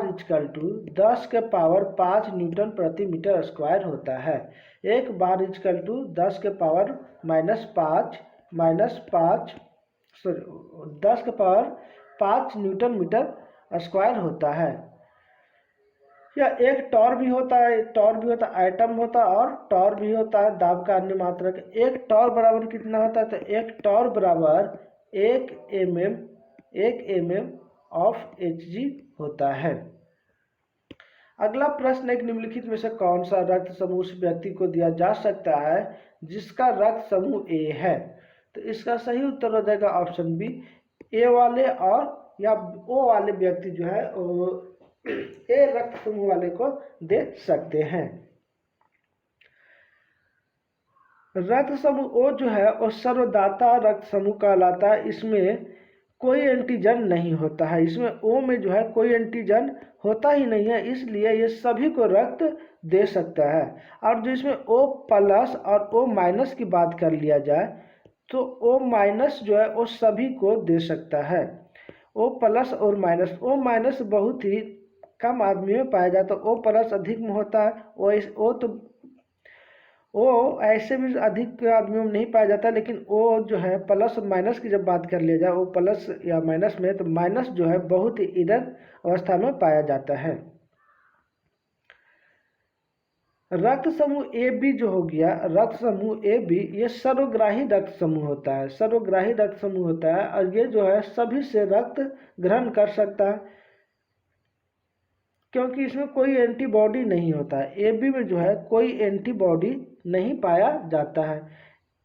इक्वल टू 10 के पावर 5 न्यूटन प्रति मीटर स्क्वायर होता है। एक बार इक्वल टू 10 के पावर -10 के पावर 5 न्यूटन मीटर स्क्वायर होता है। या एक टॉर भी होता है, आइटम होता है और टॉर भी होता है। दाब का अन्य मात्रक एक टॉर बराबर कितना होता है, तो एक टॉर बराबर 1 mm ऑफ Hg होता है। अगला प्रश्न एक निम्नलिखित में से कौन सा रक्त समूह उस व्यक्ति को दिया जा सकता है जिसका रक्त समूह ए है। तो इसका सही उत्तर हो जाएगा ऑप्शन बी, ए वाले और या ओ वाले व्यक्ति जो है वो ए रक्त समूह वाले को दे सकते हैं। रक्त समूह ओ जो है वो सर्वदाता रक्त समूह कहलाता है। इसमें कोई एंटीजन नहीं होता है। इसमें ओ में जो है कोई एंटीजन होता ही नहीं है, इसलिए ये सभी को रक्त दे सकता है। और जो इसमें ओ प्लस और ओ माइनस की बात कर लिया जाए तो ओ माइनस जो है वो सभी को दे सकता है। ओ प्लस और माइनस, ओ माइनस बहुत ही कम आदमी में पाया जाता है, ओ प्लस अधिक में होता है। ओ ऐसे भी अधिक आदमियों में नहीं पाया जाता, लेकिन ओ जो है प्लस और माइनस की जब बात कर लिया जाए, ओ प्लस या माइनस में, तो माइनस जो है बहुत ही इधर अवस्था में पाया जाता है। रक्त समूह ए बी जो हो गया, रक्त समूह ए बी ये सर्वग्राही रक्त समूह होता है। सर्वग्राही रक्त समूह होता है और ये जो है सभी से रक्त ग्रहण कर सकता है क्योंकि इसमें कोई एंटीबॉडी नहीं होता है। ए बी में जो है कोई एंटीबॉडी नहीं पाया जाता है।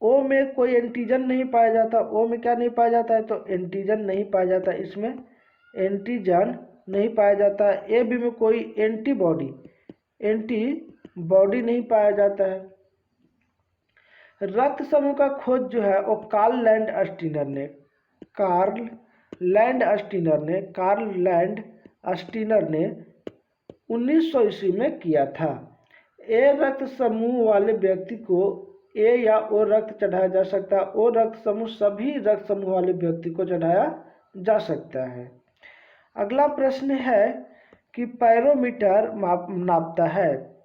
ओ में कोई एंटीजन नहीं पाया जाता। ओ में क्या नहीं पाया जाता है, तो एंटीजन नहीं पाया जाता। इसमें एंटीजन नहीं पाया जाता। ए बी में कोई एंटीबॉडी नहीं पाया जाता है। रक्त समूह का खोज जो है वो कार्ल लैंड अस्टीनर ने 1900 ईस्वी में किया था। ए रक्त समूह वाले व्यक्ति को ए या ओ रक्त चढ़ाया जा सकता है। ओ रक्त समूह सभी रक्त समूह वाले व्यक्ति को चढ़ाया जा सकता है। अगला प्रश्न है कि पैरोमीटर नापता है,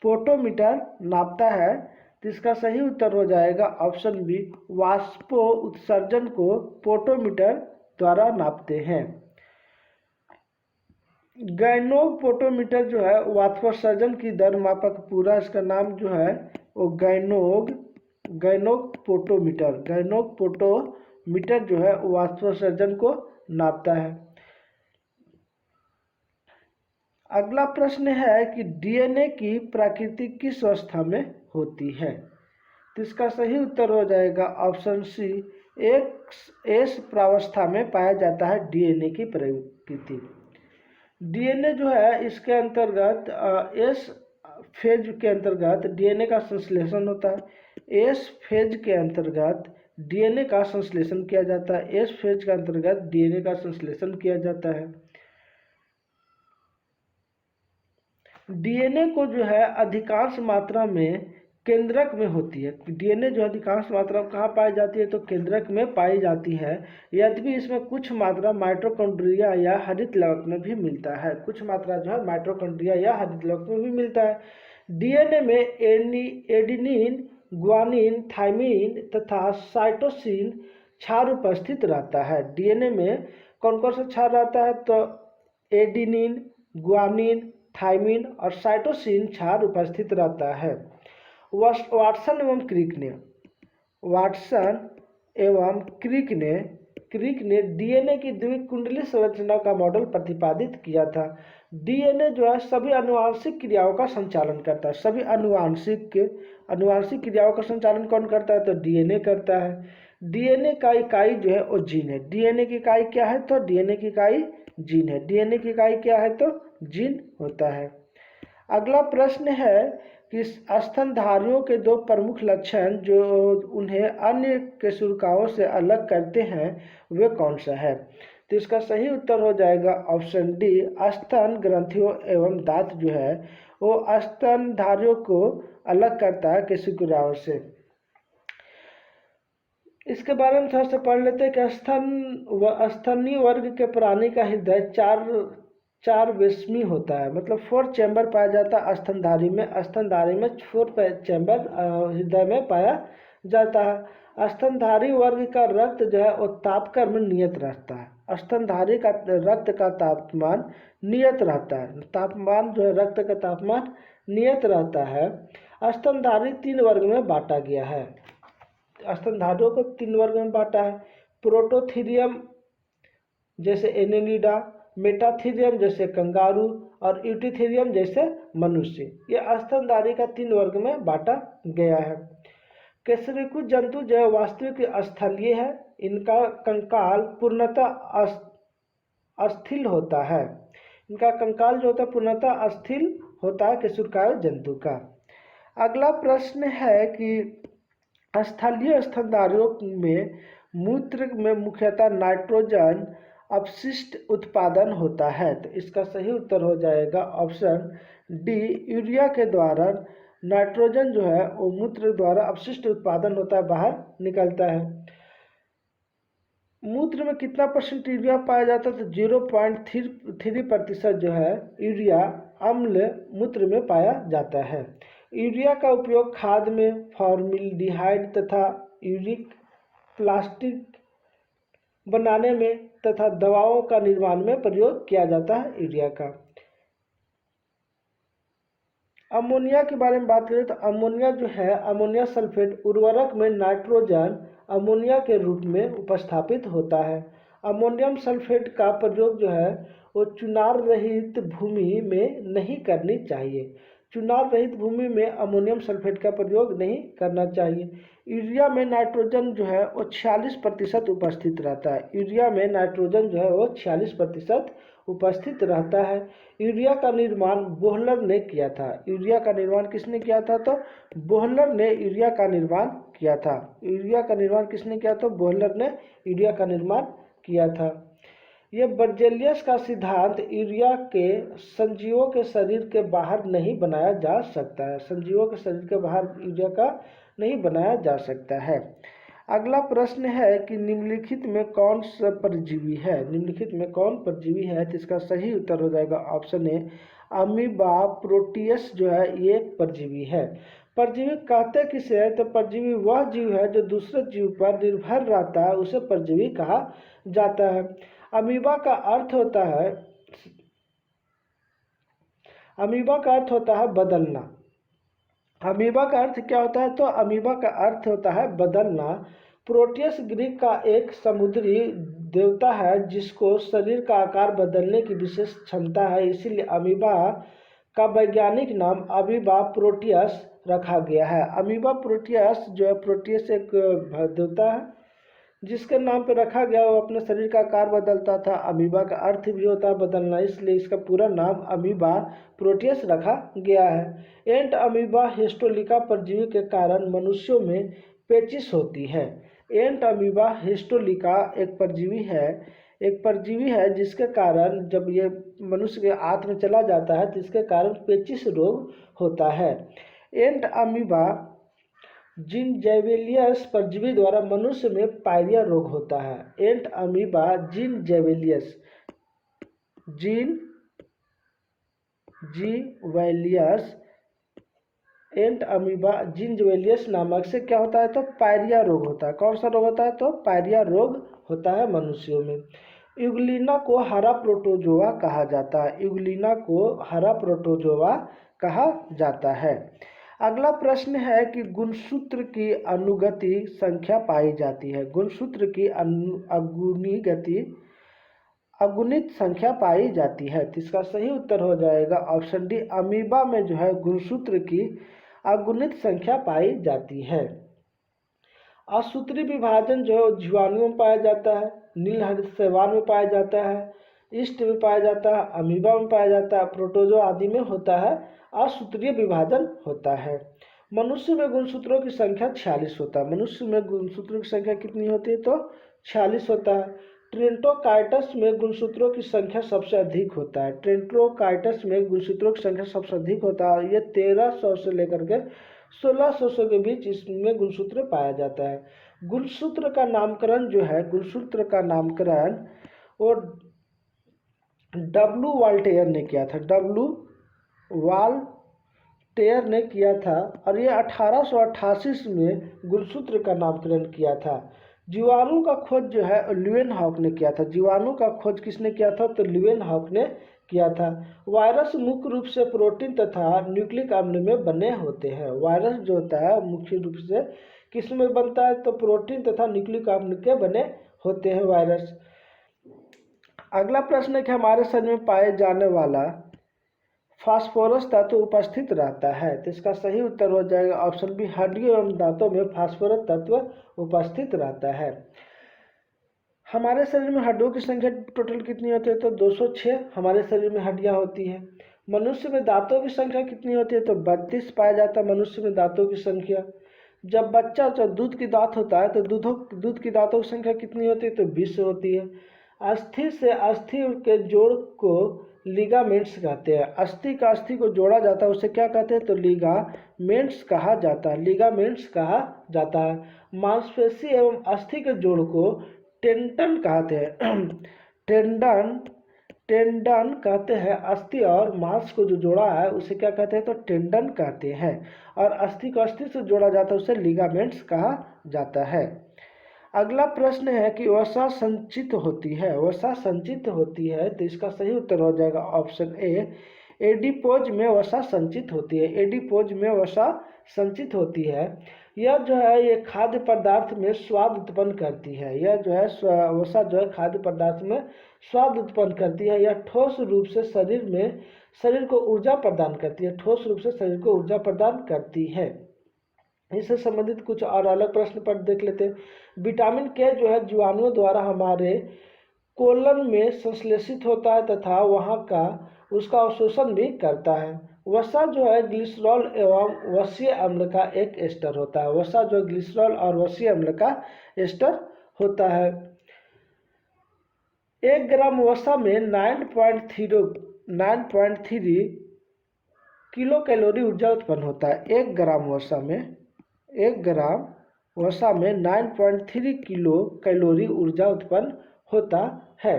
पोटोमीटर नापता है। तो इसका सही उत्तर हो जाएगा ऑप्शन बी, वाष्पो उत्सर्जन को पोटोमीटर द्वारा नापते हैं। गैनोग पोटोमीटर जो है वाष्पोत्सर्जन की दर मापक, पूरा इसका नाम जो है वो गैनोग पोटोमीटर जो है वाष्पोत्सर्जन को नापता है। अगला प्रश्न है कि डीएनए की प्रकृति किस अवस्था में होती है। तो इसका सही उत्तर हो जाएगा ऑप्शन सी, एक एस प्रावस्था में पाया जाता है डीएनए की प्रकृति। डीएनए जो है इसके अंतर्गत एस फेज के अंतर्गत डीएनए का संश्लेषण होता है। एस फेज के अंतर्गत डीएनए का संश्लेषण किया जाता है। एस फेज के अंतर्गत डीएनए का संश्लेषण किया जाता है। डीएनए को जो है अधिकांश मात्रा में केंद्रक में होती है। डीएनए जो अधिकांश मात्रा में कहाँ पाई जाती है, तो केंद्रक में पाई जाती है। यद्यपि इसमें कुछ मात्रा माइटोकॉन्ड्रिया या हरित लवक में भी मिलता है। कुछ मात्रा जो है माइटोकॉन्ड्रिया या हरित लवक में भी मिलता है। डीएनए में एडेनिन, ग्वानिन, थाइमिन तथा साइटोसिन क्षार उपस्थित रहता है। डीएनए में कौन कौन सा क्षार रहता है, तो एडेनिन, ग्वानिन, थाइमिन और साइटोसिन क्षार उपस्थित रहता है। वाटसन एवं क्रिक ने डीएनए की द्विकुंडली संरचना का मॉडल प्रतिपादित किया था। डीएनए जो है सभी आनुवांशिक क्रियाओं का संचालन करता है। सभी आनुवांशिक क्रियाओं का संचालन कौन करता है, तो डीएनए करता है। डीएनए का इकाई जो है वो जीन है। डीएनए की इकाई क्या है, तो डीएनए की इकाई जीन है। डीएनए की इकाई क्या है, तो जीन होता है। अगला प्रश्न है कि स्तनधारियों के दो प्रमुख लक्षण जो उन्हें अन्य केशुरकाओं से अलग करते हैं वे कौन सा है, तो इसका सही उत्तर हो जाएगा ऑप्शन डी, स्तन ग्रंथियों एवं दांत जो है वो स्तनधारियों को अलग करता है केशुरकाओं से। इसके बारे में थोड़ा सा पढ़ लेते हैं कि स्तनीय वर्ग के प्राणी का हृदय चार वेश्मी होता है, मतलब 4 चैम्बर पाया जाता है स्तनधारी में। स्तनधारी में 4 चैम्बर हृदय में पाया जाता है। स्तनधारी वर्ग का रक्त जो है वो तापक्रम में नियत रहता है। स्तनधारी का रक्त का तापमान नियत रहता है। तापमान जो है रक्त का तापमान नियत रहता है। स्तनधारी 3 वर्ग में बांटा गया है। स्तनधारियों को 3 वर्ग में बांटा है। प्रोटोथीरियम जैसे एनेलिडा, मेटाथीरियम जैसे कंगारू और यूटिथीरियम जैसे मनुष्य। ये स्तनधारी का 3 वर्ग में बांटा गया है। कशेरुकी जंतु जो है वास्तविक स्थलीय है। इनका कंकाल पूर्णतः अस्थिल होता है। इनका कंकाल जो होता है पूर्णतः अस्थिल होता है कशेरुकी जंतु का। अगला प्रश्न है कि स्थलीय स्तनधारियों में मूत्र में मुख्यतः नाइट्रोजन अपशिष्ट उत्पादन होता है, तो इसका सही उत्तर हो जाएगा ऑप्शन डी, यूरिया के द्वारा नाइट्रोजन जो है वो मूत्र द्वारा अपशिष्ट उत्पादन होता है, बाहर निकलता है। मूत्र में कितना % यूरिया पाया जाता है, तो 0.3% जो है यूरिया अम्ल मूत्र में पाया जाता है। यूरिया का उपयोग खाद में फॉर्मल्डिहाइड तथा यूरिक प्लास्टिक बनाने में तथा दवाओं का निर्माण में प्रयोग किया जाता है यूरिया का। अमोनिया के बारे में बात करें तो अमोनिया जो है अमोनिया सल्फेट उर्वरक में नाइट्रोजन अमोनिया के रूप में उपस्थापित होता है। अमोनियम सल्फेट का प्रयोग जो है वो चुनाव रहित भूमि में नहीं करनी चाहिए। चुनाव रहित भूमि में अमोनियम सल्फेट का प्रयोग नहीं करना चाहिए। यूरिया में नाइट्रोजन जो है वो 46% उपस्थित रहता है। यूरिया में नाइट्रोजन जो है वो 46% उपस्थित रहता है। यूरिया का निर्माण बोहलर ने किया था। यूरिया का निर्माण किसने किया था, तो बोहलर ने यूरिया का निर्माण किया था। यूरिया का निर्माण किसने किया, तो बोहलर ने यूरिया का निर्माण किया था। यह बर्जेलियस का सिद्धांत यूरिया के संजीवों के शरीर के बाहर नहीं बनाया जा सकता है। संजीवों के शरीर के बाहर यूरिया का नहीं बनाया जा सकता है। अगला प्रश्न है कि निम्नलिखित में कौन सा परजीवी है। निम्नलिखित में कौन परजीवी है, तो इसका सही उत्तर हो जाएगा ऑप्शन ए, अमीबा प्रोटियस जो है ये परजीवी है। परजीवी कहते किसे है, तो परजीवी वह जीव है जो दूसरे जीव पर निर्भर रहता है, उसे परजीवी कहा जाता है। अमीबा का अर्थ होता है बदलना। अमीबा का अर्थ क्या होता है, तो अमीबा का अर्थ होता है बदलना। प्रोटियस ग्रीक का एक समुद्री देवता है जिसको शरीर का आकार बदलने की विशेष क्षमता है, इसीलिए अमीबा का वैज्ञानिक नाम अमीबा प्रोटियस रखा गया है। अमीबा प्रोटियस जो है, प्रोटियस एक देवता है जिसके नाम पे रखा गया वो अपने शरीर का आकार बदलता था। अमीबा का अर्थ भी होता है बदलना, इसलिए इसका पूरा नाम अमीबा प्रोटियस रखा गया है। एंट अमीबा हिस्टोलिका परजीवी के कारण मनुष्यों में पेचिश होती है। एंट अमीबा हिस्टोलिका एक परजीवी है जिसके कारण जब ये मनुष्य के आंत में चला जाता है जिसके कारण पेचिश रोग होता है। एंट अमीबा जिनजेविलियस परजीवी द्वारा मनुष्य में पायरिया रोग होता है। एंट अमीबा जिनजेविलियस एंट अमीबा जिनजेविलियस नामक से क्या होता है तो पायरिया रोग होता है। कौन सा रोग होता है तो पायरिया रोग होता है मनुष्यों में। यूग्लिना को हरा प्रोटोजोआ कहा जाता है। यूग्लिना को हरा प्रोटोजोआ कहा जाता है। अगला प्रश्न है कि गुणसूत्र की अनुगति संख्या पाई जाती है। गुणसूत्र की अगुणित संख्या पाई जाती है, तो इसका सही उत्तर हो जाएगा ऑप्शन डी। अमीबा में जो है गुणसूत्र की अगुणित संख्या पाई जाती है। असूत्री विभाजन जो है जीवाणुओं में पाया जाता है, नीलहरित शैवाल में पाया जाता है, ईस्ट में पाया जाता है, अमीबा में पाया जाता है, प्रोटोजो आदि में होता है असूत्रीय विभाजन होता है। मनुष्य में गुणसूत्रों की संख्या 46 होता है। मनुष्य में गुणसूत्रों की संख्या कितनी होती है तो 46 होता है। ट्रेंटोकाइटस में गुणसूत्रों की संख्या सबसे अधिक होता है। ट्रेंटोकाइटस में गुणसूत्रों की संख्या सबसे अधिक होता है। ये 1300 से लेकर के 1600 के बीच इसमें गुणसूत्र पाया जाता है। गुणसूत्र का नामकरण जो है वो डब्लू वाल्टेयर ने किया था। डब्लू वाल्टेयर ने किया था और ये 1888 में गुणसूत्र का नामकरण किया था। जीवाणु का खोज जो है ल्यूवेनहॉक ने किया था। जीवाणु का खोज किसने किया था तो ल्यूवेनहॉक ने किया था। वायरस मुख्य रूप से प्रोटीन तथा न्यूक्लिक अम्ल में बने होते हैं। वायरस जो होता है मुख्य रूप से किस में बनता है तो प्रोटीन तथा न्यूक्लिक अम्ल के बने होते हैं वायरस। अगला प्रश्न है कि हमारे शरीर में पाए जाने वाला फास्फोरस तत्व उपस्थित रहता है, तो इसका सही उत्तर हो जाएगा ऑप्शन बी। हड्डियों एवं दांतों में फास्फोरस तत्व उपस्थित रहता है। हमारे शरीर में हड्डियों की संख्या टोटल कितनी होती है तो 206 हमारे शरीर में हड्डियां होती हैं। मनुष्य में दांतों की संख्या कितनी होती है तो 32 पाया जाता है मनुष्य में दांतों की संख्या। जब बच्चा जब दूध की दांत होता है तो दूध की दांतों की संख्या कितनी होती है तो 20 होती है। अस्थि से अस्थि के जोड़ को लिगामेंट्स कहते हैं। अस्थि को जोड़ा जाता है उसे क्या कहते हैं तो लिगामेंट्स कहा जाता है। लिगामेंट्स कहा जाता है। मांसपेशी एवं अस्थि के जोड़ को टेंडन कहते हैं। टेंडन कहते हैं। अस्थि और मांस को जो जोड़ा है उसे क्या कहते हैं तो टेंडन कहते हैं। और अस्थि को अस्थि से जोड़ा जाता है उसे लिगामेंट्स कहा जाता है। अगला प्रश्न है कि वसा संचित होती है। वसा संचित होती है तो इसका सही उत्तर हो जाएगा ऑप्शन ए। एडिपोज में वसा संचित होती है। एडिपोज में वसा संचित होती है। यह जो है ये खाद्य पदार्थ में स्वाद उत्पन्न करती है। यह जो है वसा जो है खाद्य पदार्थ में स्वाद उत्पन्न करती है। यह ठोस रूप से शरीर को ऊर्जा प्रदान करती है। ठोस रूप से शरीर को ऊर्जा प्रदान करती है। इससे संबंधित कुछ और अलग प्रश्न पर देख लेते हैं। विटामिन के जो है जीवाणुओं द्वारा हमारे कोलन में संश्लेषित होता है तथा वहाँ का उसका अवशोषण भी करता है। वसा जो है ग्लिसरॉल एवं वसीय अम्ल का एक एस्टर होता है। वसा जो ग्लिसरॉल और वसीय अम्ल का एस्टर होता है। 1 ग्राम वसा में 9.3 किलो कैलोरी ऊर्जा उत्पन्न होता है। 1 ग्राम वसा में 9.3 किलो कैलोरी ऊर्जा उत्पन्न होता है।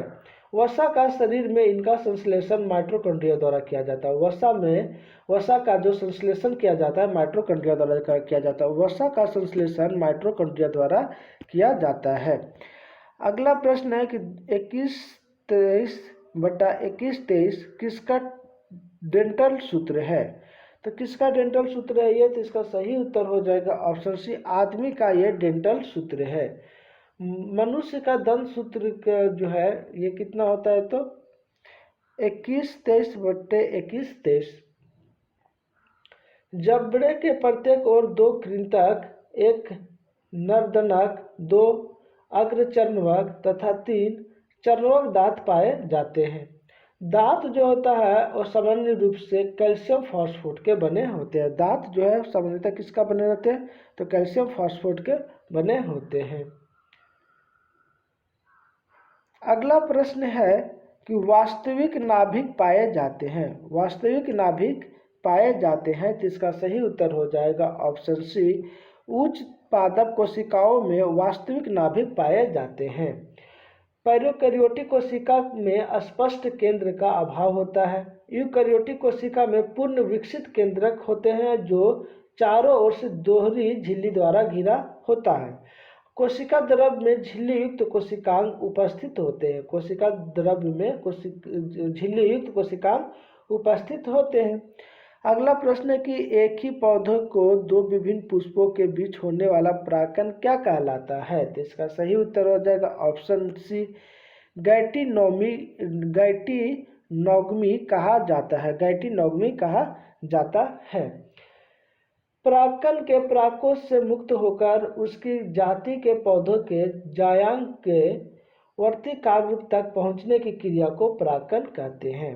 वसा का शरीर में इनका संश्लेषण माइटोकॉन्ड्रिया द्वारा किया जाता है। वसा का जो संश्लेषण किया जाता है माइटोकॉन्ड्रिया द्वारा किया जाता है। वसा का संश्लेषण माइटोकॉन्ड्रिया द्वारा किया जाता है। अगला प्रश्न है कि 21-23 किसका डेंटल सूत्र है। तो किसका डेंटल सूत्र है ये तो इसका सही उत्तर हो जाएगा ऑप्शन सी। आदमी का ये डेंटल सूत्र है। मनुष्य का दंत सूत्र का जो है ये कितना होता है तो 21-23/21-23। जबड़े के प्रत्येक ओर 2 कृंतक, 1 नरदनक, 2 अग्र चरणवक तथा 3 चरणवक दांत पाए जाते हैं। दांत जो होता है वो सामान्य रूप से कैल्शियम फॉस्फेट के बने होते हैं। दांत जो है सामान्यतः किसका बने रहते हैं, तो कैल्शियम फॉस्फेट के बने होते हैं। अगला प्रश्न है कि वास्तविक नाभिक पाए जाते हैं। वास्तविक नाभिक पाए जाते हैं, तो इसका सही उत्तर हो जाएगा ऑप्शन सी, उच्च पादप कोशिकाओं में वास्तविक नाभिक पाए जाते हैं। पैरोकैरियोटिक कोशिका में स्पष्ट केंद्र का अभाव होता है। यूकैरियोटिक कोशिका में पूर्ण विकसित केंद्रक होते हैं जो चारों ओर से दोहरी झिल्ली द्वारा घिरा होता है। कोशिका द्रव्य में झिल्ली युक्त कोशिकांग उपस्थित होते हैं। कोशिका द्रव्य में झिल्ली युक्त कोशिकांग उपस्थित होते हैं। अगला प्रश्न है कि एक ही पौधे को 2 विभिन्न पुष्पों के बीच होने वाला परागण क्या कहलाता है, तो इसका सही उत्तर हो जाएगा ऑप्शन सी, गैटिनोगमी कहा जाता है। गैटिनोगमी कहा जाता है। परागकण के परागकोश से मुक्त होकर उसकी जाति के पौधों के जायांग के वर्तिकाग्र तक पहुंचने की क्रिया को परागकण कहते हैं।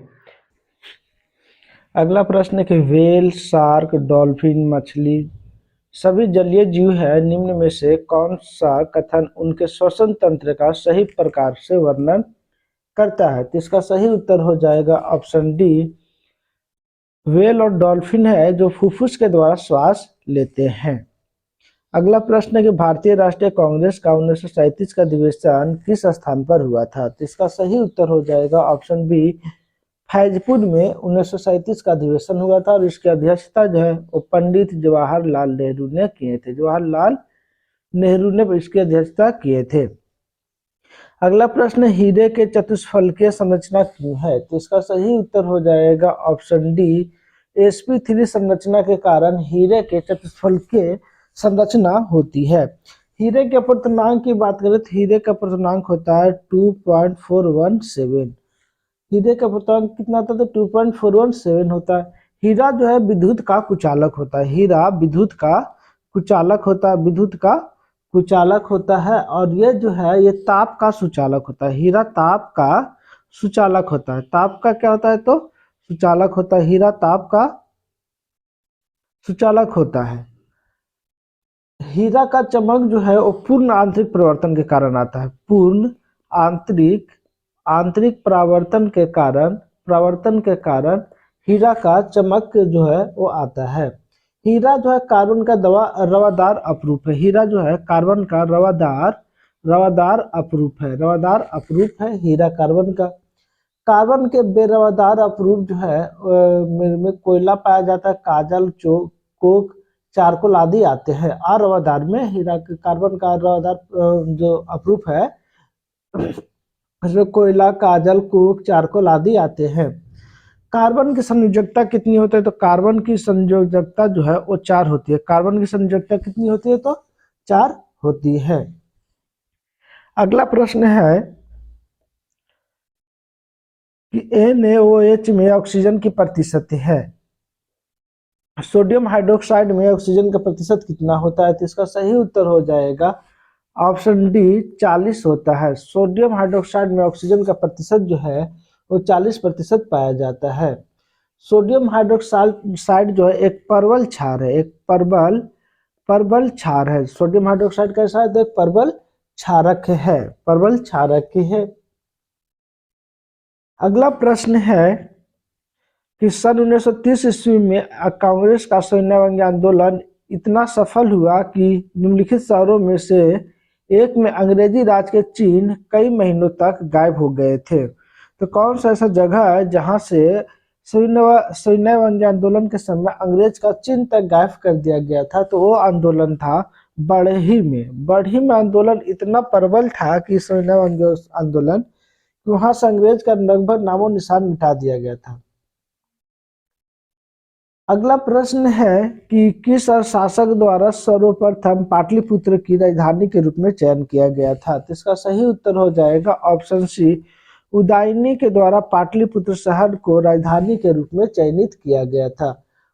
अगला प्रश्न है कि व्हेल, शार्क, डॉल्फिन, मछली सभी जलीय जीव है, निम्न में से कौन सा कथन उनके श्वसन तंत्र का सही प्रकार से वर्णन करता है, तो इसका सही उत्तर हो जाएगा ऑप्शन डी, व्हेल और डॉल्फिन है जो फुफ्फुस के द्वारा श्वास लेते हैं। अगला प्रश्न है कि भारतीय राष्ट्रीय कांग्रेस का 1937 का अधिवेशन किस स्थान पर हुआ था, तो इसका सही उत्तर हो जाएगा ऑप्शन बी, फैजपुर में 1937 का अधिवेशन हुआ था और इसकी अध्यक्षता जो है वो पंडित जवाहरलाल नेहरू ने किए थे। जवाहरलाल नेहरू ने इसकी अध्यक्षता किए थे। अगला प्रश्न, हीरे के चतुष्फलकीय संरचना क्यों है, तो इसका सही उत्तर हो जाएगा ऑप्शन डी, sp3 संरचना के कारण हीरे के चतुष्फलकीय संरचना होती है। हीरे के अपर्तनांक की बात करें तो हीरे का अपर्तनांक होता है 2.417। हीरे का अपर्तनांक कितना होता है, तो 2.417 होता है। हीरा जो है विद्युत का कुचालक होता है। हीरा विद्युत का कुचालक होता है, विद्युत का कुचालक होता है। और ये जो है ये ताप का सुचालक होता है। हीरा ताप का सुचालक होता है। ताप का क्या होता है, तो सुचालक होता है। हीरा ताप का सुचालक होता है। हीरा का चमक जो है वो पूर्ण आंतरिक परिवर्तन के कारण आता है। पूर्ण आंतरिक परावर्तन के कारण हीरा का चमक जो है वो आता है। हीरा जो है कार्बन का रवादार अपरूप है। हीरा जो है कार्बन का रवादार अपरूप है हीरा कार्बन का। कार्बन के बेरवादार अपरूप जो है में कोयला पाया जाता है, काजल, कोक, चारकोल आदि आते हैं। अरवादार में हीरा कार्बन का रवादार जो अपरूप है इसमें कोयला, काजल, कोक, चारकोल आदि आते हैं। कार्बन की संयोजकता कितनी होती है, तो कार्बन की संयोजकता जो है वो 4 होती है। कार्बन की संयोजकता कितनी होती है, तो 4 होती है। अगला प्रश्न है कि NaOH में ऑक्सीजन की प्रतिशत है। सोडियम हाइड्रोक्साइड में ऑक्सीजन का प्रतिशत कितना होता है, तो इसका सही उत्तर हो जाएगा ऑप्शन डी, 40 होता है। सोडियम हाइड्रोक्साइड में ऑक्सीजन का प्रतिशत जो है वो 40% पाया जाता है। सोडियम हाइड्रोक्साइड जो है एक परवल क्षार है, एक परवल क्षार है। सोडियम हाइड्रोक्साइड कैसा है, तो एक परवल क्षारक है। अगला प्रश्न है कि सन 1930 ईस्वी में कांग्रेस का सविनय आंदोलन इतना सफल हुआ कि निम्नलिखित शहरों में से एक में अंग्रेजी राज के चिन्ह कई महीनों तक गायब हो गए थे। तो कौन सा ऐसा जगह है जहां से सविनय आंदोलन के समय अंग्रेज का चिन्ह तक गायब कर दिया गया था, तो वो आंदोलन था बढ़ी में आंदोलन इतना प्रबल था कि सविनय आंदोलन वहां से अंग्रेज का लगभग नामो निशान मिटा दिया गया था। अगला प्रश्न है कि किस शासक द्वारा सर्वप्रथम पाटलिपुत्र की राजधानी के रूप में चयन किया गया था, तो इसका सही उत्तर हो जाएगा ऑप्शन सी, उदयनी के द्वारा पाटलिपुत्र शहर को राजधानी के रूप में चयनित किया गया था।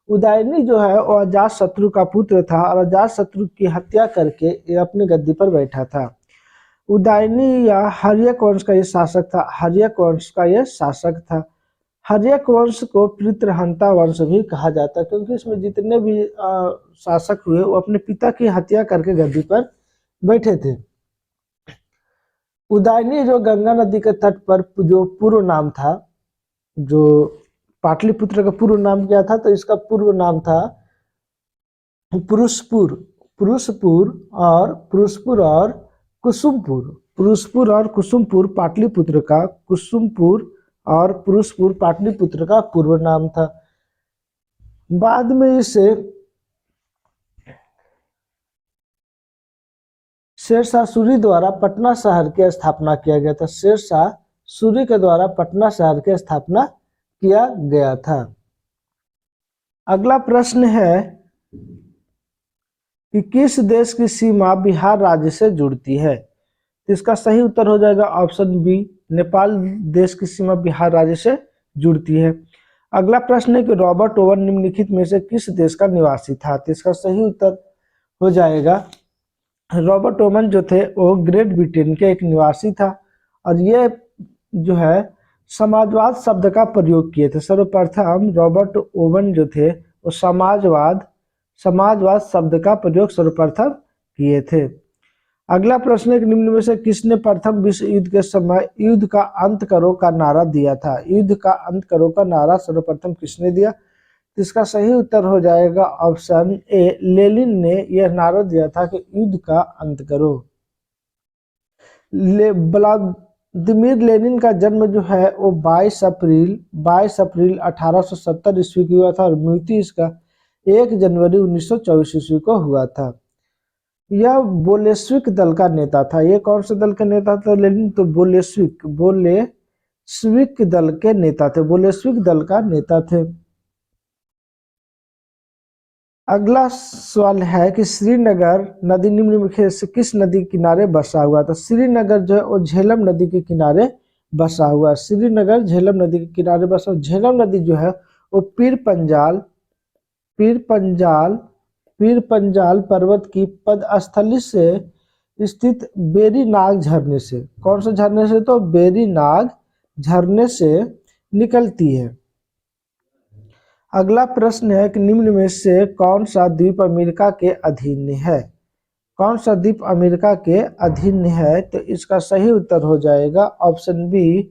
उदयनी जो है वो अजातशत्रु का पुत्र था और अजातशत्रु की हत्या करके अपनी गद्दी पर बैठा था। उदयनी या हर्यक वंश का ये शासक था। हर्यक वंश का ये शासक था। हर्यक वंश को पितृहंता वंश भी कहा जाता है, क्योंकि इसमें जितने भी शासक हुए वो अपने पिता की हत्या करके गद्दी पर बैठे थे। उदयनी जो गंगा नदी के तट पर जो पूर्व नाम था, जो पाटलिपुत्र का पूर्व नाम क्या था, तो इसका पूर्व नाम था पुरुषपुर। पुरुषपुर और कुसुमपुर। पुरुषपुर और कुसुमपुर पाटलिपुत्र का, कुसुमपुर और पुरुषपुर पाटलिपुत्र का पूर्व नाम था। बाद में इसे शेरशाह सूरी द्वारा पटना शहर की स्थापना किया गया था। शेरशाह सूरी के द्वारा पटना शहर की स्थापना किया गया था। अगला प्रश्न है कि किस देश की सीमा बिहार राज्य से जुड़ती है। इसका सही उत्तर हो जाएगा ऑप्शन बी, नेपाल देश की सीमा बिहार राज्य से जुड़ती है। अगला प्रश्न है कि रॉबर्ट ओवन निम्नलिखित में से किस देश का निवासी था। तो इसका सही उत्तर हो जाएगा रॉबर्ट ओवन जो थे वो ग्रेट ब्रिटेन के एक निवासी था, और ये जो है समाजवाद शब्द का प्रयोग किए थे। सर्वप्रथम रॉबर्ट ओवन जो थे वो समाजवाद शब्द का प्रयोग सर्वप्रथम किए थे। अगला प्रश्न है कि निम्न में से किसने प्रथम विश्व युद्ध के समय युद्ध का अंत करो का नारा दिया था। युद्ध का अंत करो का नारा सर्वप्रथम किसने दिया। तो इसका सही उत्तर हो जाएगा ऑप्शन ए, लेनिन ने यह नारा दिया था कि युद्ध का अंत करो। व्लादिमीर लेनिन का जन्म जो है वो 22 अप्रैल 1870 ईस्वी को हुआ था, और मृत्यु इसका 1 जनवरी 1924 ईस्वी को हुआ था। यह बोलेस्विक दल का नेता था। ये कौन से दल का नेता था लेनिन, तो बोलेस्विक दल के नेता थे, बोलेस्विक दल का नेता थे। अगला सवाल है कि श्रीनगर नदी निम्नलिखित से किस नदी के किनारे बसा हुआ था। श्रीनगर जो है वो झेलम नदी के किनारे बसा हुआ है। श्रीनगर झेलम नदी के किनारे बसा। झेलम नदी जो है वो पीर पंजाल पर्वत की पदस्थली से स्थित बेरीनाग झरने से, कौन से झरने से, तो बेरीनाग झरने से निकलती है। अगला प्रश्न है कि निम्न में से कौन सा द्वीप अमेरिका के अधीन है। कौन सा द्वीप अमेरिका के अधीन है, तो इसका सही उत्तर हो जाएगा ऑप्शन बी,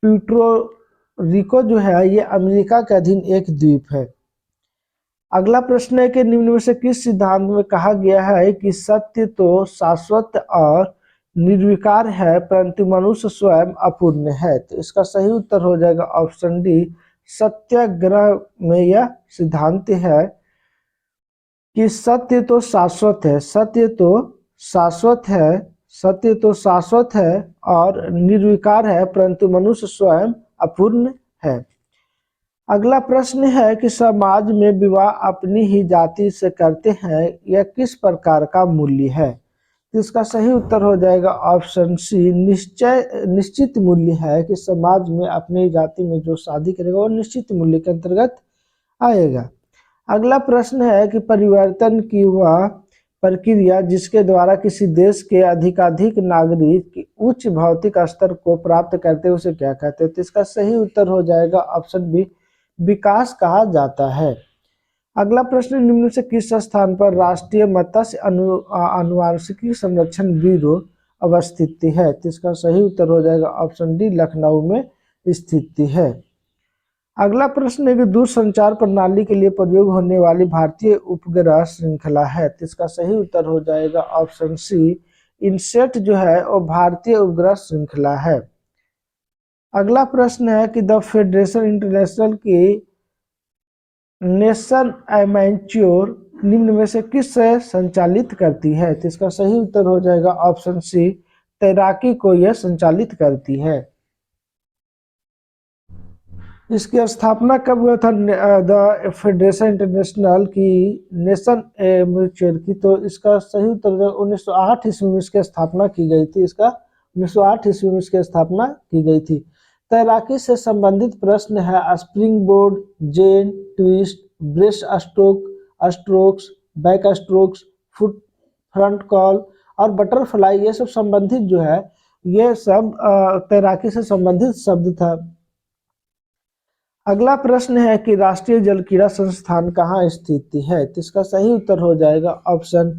प्यूर्टो रिको जो है ये अमेरिका के अधीन एक द्वीप है। अगला प्रश्न है कि निम्न में से किस सिद्धांत में कहा गया है कि सत्य तो शाश्वत और निर्विकार है परंतु मनुष्य स्वयं अपूर्ण है। तो इसका सही उत्तर हो जाएगा ऑप्शन डी, सत्याग्रह में यह सिद्धांत है कि सत्य तो शाश्वत है और निर्विकार है परंतु मनुष्य स्वयं अपूर्ण है। अगला प्रश्न है कि समाज में विवाह अपनी ही जाति से करते हैं, यह किस प्रकार का मूल्य है। तो इसका सही उत्तर हो जाएगा ऑप्शन सी, निश्चित मूल्य है कि समाज में अपनी जाति में जो शादी करेगा वो निश्चित मूल्य के अंतर्गत आएगा। अगला प्रश्न है कि परिवर्तन की वह प्रक्रिया जिसके द्वारा किसी देश के अधिकाधिक नागरिक उच्च भौतिक स्तर को प्राप्त करते हैं उसे क्या कहते हैं। तो इसका सही उत्तर हो जाएगा ऑप्शन बी, विकास कहा जाता है। अगला प्रश्न, निम्न से किस स्थान पर राष्ट्रीय मत्स्य आनुवांशिकी संरक्षण ब्यूरो अवस्थित है। तो इसका सही उत्तर हो जाएगा ऑप्शन डी, लखनऊ में स्थित है। अगला प्रश्न है कि दूरसंचार प्रणाली के लिए प्रयोग होने वाली भारतीय उपग्रह श्रृंखला है। तो इसका सही उत्तर हो जाएगा ऑप्शन सी, इनसेट जो है वो भारतीय उपग्रह श्रृंखला है। अगला प्रश्न है कि द फेडरेशन इंटरनेशनल की नेशन एमेच्योर निम्न में से किस से संचालित करती है। तो इसका सही उत्तर हो जाएगा ऑप्शन सी, तैराकी को यह संचालित करती है। इसकी स्थापना कब हुआ था द फेडरेशन इंटरनेशनल की नेशन एमेच्योर की। तो इसका सही उत्तर 1908 ईस्वी में इसकी स्थापना की गई थी। इसका 1908 ईस्वी में इसकी स्थापना की गई थी। तैराकी से संबंधित प्रश्न है स्प्रिंग बोर्ड, जेन, twist, breast strokes, back strokes, foot front crawl और बटरफ्लाई, ये सब संबंधित जो है ये सब तैराकी से संबंधित शब्द था। अगला प्रश्न है कि राष्ट्रीय जल क्रीड़ा संस्थान कहाँ स्थित है, तो इसका सही उत्तर हो जाएगा ऑप्शन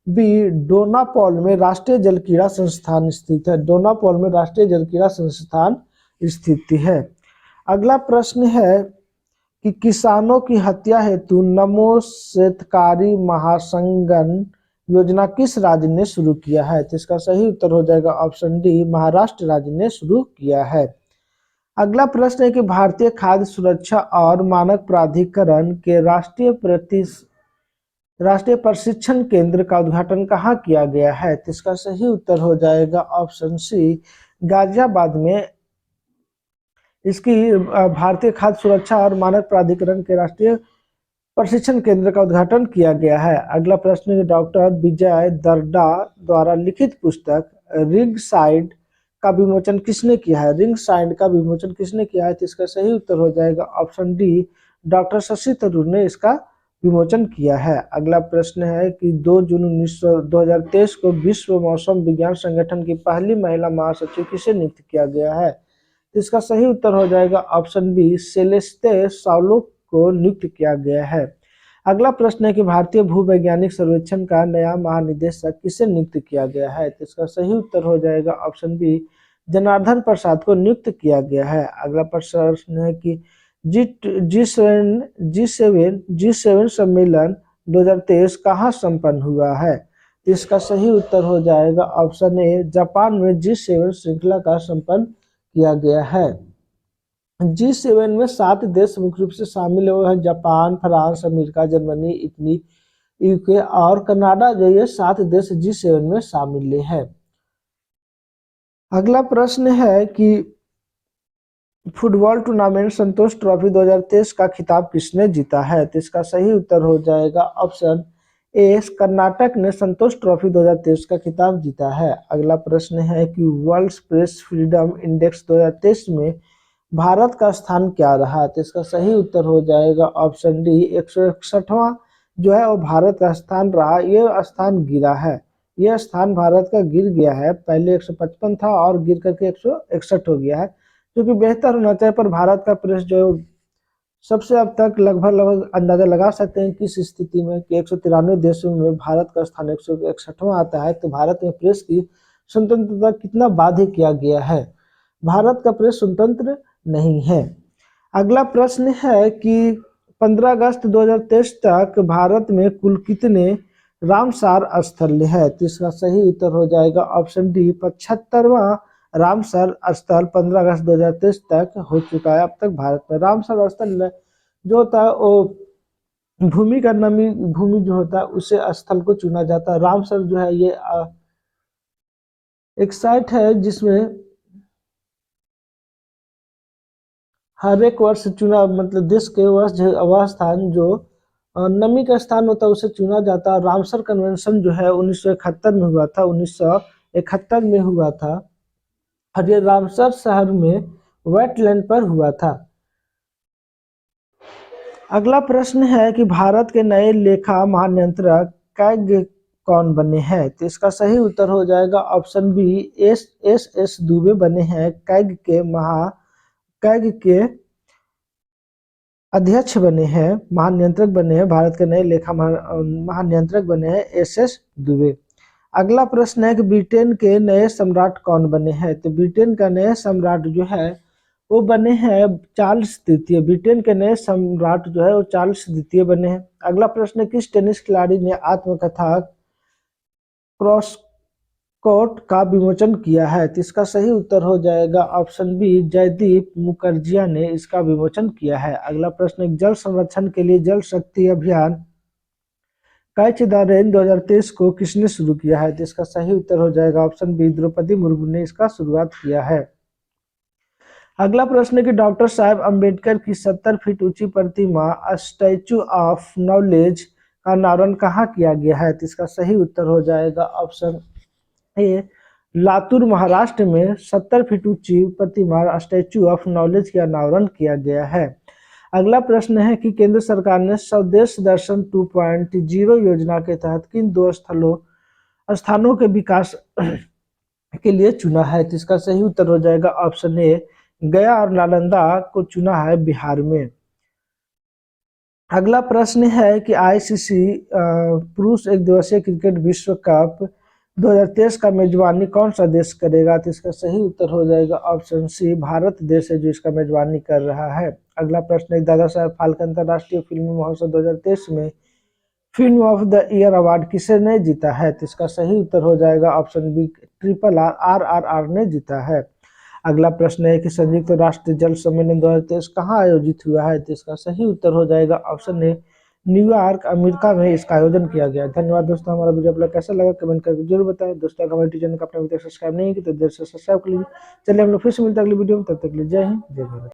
बी, डोनापॉल में राष्ट्रीय जल क्रीड़ा संस्थान स्थित है। डोनापॉल में राष्ट्रीय जल क्रीड़ा संस्थान स्थित है। अगला प्रश्न है कि किसानों की हत्या हेतु नमो शेतकारी महासंगठन योजना किस राज्य ने शुरू किया है, तो इसका सही उत्तर हो जाएगा ऑप्शन डी, महाराष्ट्र राज्य ने शुरू किया है। अगला प्रश्न है कि भारतीय खाद्य सुरक्षा और मानक प्राधिकरण के राष्ट्रीय प्रशिक्षण केंद्र का उद्घाटन कहाँ किया गया है, तो इसका सही उत्तर हो जाएगा ऑप्शन सी, गाजियाबाद में इसकी भारतीय खाद्य सुरक्षा और मानक प्राधिकरण के राष्ट्रीय प्रशिक्षण केंद्र का उद्घाटन किया गया है। अगला प्रश्न है डॉक्टर विजय दर्डा द्वारा लिखित पुस्तक रिंग साइड का विमोचन किसने किया है, रिंग साइड का विमोचन किसने किया है, तो इसका सही उत्तर हो जाएगा option D, doctor Shashi Tharoor ने इसका विमोचन किया है। अगला प्रश्न है कि 2 जून 2023 को विश्व मौसम विज्ञान संगठन की पहली महिला महासचिव किसे नियुक्त किया गया है, तो इसका सही उत्तर हो जाएगा ऑप्शन बी, सेलेस्ते साउलो को नियुक्त किया गया है। अगला प्रश्न है कि भारतीय भूवैज्ञानिक सर्वेक्षण का नया महानिदेशक किसे नियुक्त किया गया है, तो इसका सही उत्तर हो जाएगा ऑप्शन बी, जनार्दन प्रसाद को नियुक्त किया गया है। अगला प्रश्न है कि G7 सम्मेलन 2023 कहाँ संपन्न हुआ है, तो इसका सही उत्तर हो जाएगा ऑप्शन ए, जापान में G7 श्रृंखला का संपन्न किया गया है। G7 में 7 देश मुख्य रूप से शामिल हुए हैं, Japan, France, America, Germany, Italy, UK और कनाडा, जो ये 7 देश G7 में शामिल हैं। अगला प्रश्न है कि फुटबॉल टूर्नामेंट संतोष ट्रॉफी 2023 का खिताब किसने जीता है, तो इसका सही उत्तर हो जाएगा ऑप्शन ए, कर्नाटक ने संतोष ट्रॉफी 2023 का खिताब जीता है। अगला प्रश्न है कि वर्ल्ड प्रेस फ्रीडम इंडेक्स 2023 में भारत का स्थान क्या रहा, तो इसका सही उत्तर हो जाएगा ऑप्शन डी, 161वां जो है वो भारत का स्थान रहा। ये स्थान गिरा है, यह स्थान भारत का गिर गया है, पहले 155 था और गिर करके 161 हो गया है, क्योंकि बेहतर होना चाहिए। पर भारत का प्रेस जो सबसे अब तक लगभग अंदाजा लगा सकते हैं किस स्थिति में कि 193 देशों में भारत का स्थान 161वां आता है, तो भारत में प्रेस की स्वतंत्रता कितना बाध्य किया गया है, भारत का प्रेस स्वतंत्र नहीं है। अगला प्रश्न है कि 15 अगस्त 2023 तक भारत में कुल कितने रामसार स्थल है, तो इसका सही उत्तर हो जाएगा ऑप्शन डी, 75वां रामसर स्थल 15 अगस्त 2023 तक हो चुका है। अब तक भारत में रामसर स्थल जो होता है वो भूमि का नमी भूमि जो होता है उसे स्थल को चुना जाता है। रामसर जो है ये एक साइट है जिसमें हर एक वर्ष चुना, मतलब देश के वर्ष वह स्थान जो नमी का स्थान होता है उसे चुना जाता है। रामसर कन्वेंशन जो है 1971 में हुआ था, 1971 में हुआ था और ये रामसर शहर में वेटलैंड पर हुआ था। अगला प्रश्न है कि भारत के नए लेखा महानियंत्रक कैग कौन बने हैं, तो इसका सही उत्तर हो जाएगा ऑप्शन बी, एस दुबे बने हैं। कैग के अध्यक्ष बने हैं, महानियंत्रक बने हैं, भारत के नए लेखा महानियंत्रक बने हैं एस दुबे। अगला प्रश्न है कि ब्रिटेन के नए सम्राट कौन बने हैं, तो ब्रिटेन का नया सम्राट जो है वो बने हैं चार्ल्स द्वितीय। ब्रिटेन के नए सम्राट जो है वो चार्ल्स द्वितीय बने हैं। अगला प्रश्न है किस टेनिस खिलाड़ी ने आत्मकथा क्रॉसकोर्ट का विमोचन किया है, तो इसका सही उत्तर हो जाएगा ऑप्शन बी, जयदीप मुखर्जिया ने इसका विमोचन किया है। अगला प्रश्न है जल संरक्षण के लिए जल शक्ति अभियान कैच द रेन 2023 को किसने शुरू किया है, तो इसका सही उत्तर हो जाएगा ऑप्शन बी, द्रौपदी मुर्मू ने इसका शुरुआत किया है। अगला प्रश्न है कि डॉक्टर साहब अंबेडकर की 70 फीट ऊंची प्रतिमा स्टैचू ऑफ नॉलेज का अनावरण कहाँ किया गया है, तो इसका सही उत्तर हो जाएगा ऑप्शन ए, लातूर महाराष्ट्र में 70 फीट ऊंची प्रतिमा स्टैचू ऑफ नॉलेज का अनावरण किया गया है। अगला प्रश्न है कि केंद्र सरकार ने स्वदेश दर्शन 2.0 योजना के तहत किन 2 स्थलों स्थानों के विकास के लिए चुना है? तो इसका सही उत्तर हो जाएगा ऑप्शन ए, गया और नालंदा को चुना है बिहार में। अगला प्रश्न है कि आईसीसी पुरुष एक दिवसीय क्रिकेट विश्व कप 2023 का मेजबानी कौन सा देश करेगा? तो इसका सही उत्तर हो जाएगा ऑप्शन सी, भारत देश है जो इसका मेजबानी कर रहा है। अगला प्रश्न है, दादा साहब फाल्के अंतर्राष्ट्रीय फिल्मी महोत्सव 2023 में film of the year award किसने जीता है? तो इसका सही उत्तर हो जाएगा ऑप्शन बी, RRR ने जीता है। अगला प्रश्न है कि संयुक्त राष्ट्र जल सम्मेलन 2023 कहाँ आयोजित हुआ है? तो इसका सही उत्तर हो जाएगा ऑप्शन ए, न्यूयॉर्क अमेरिका में इसका आयोजन किया गया। धन्यवाद दोस्तों, हमारा वीडियो आप लोग कैसा लगा कमेंट करके जरूर बताएं। दोस्तों अगर हमारे चैनल को आपने अभी तक सब्सक्राइब नहीं किया तो जल्द से सब्सक्राइब कर लीजिए। चलिए हम लोग फिर से मिलते हैं अगली वीडियो में, तब तक के लिए जय हिंद जय भारत।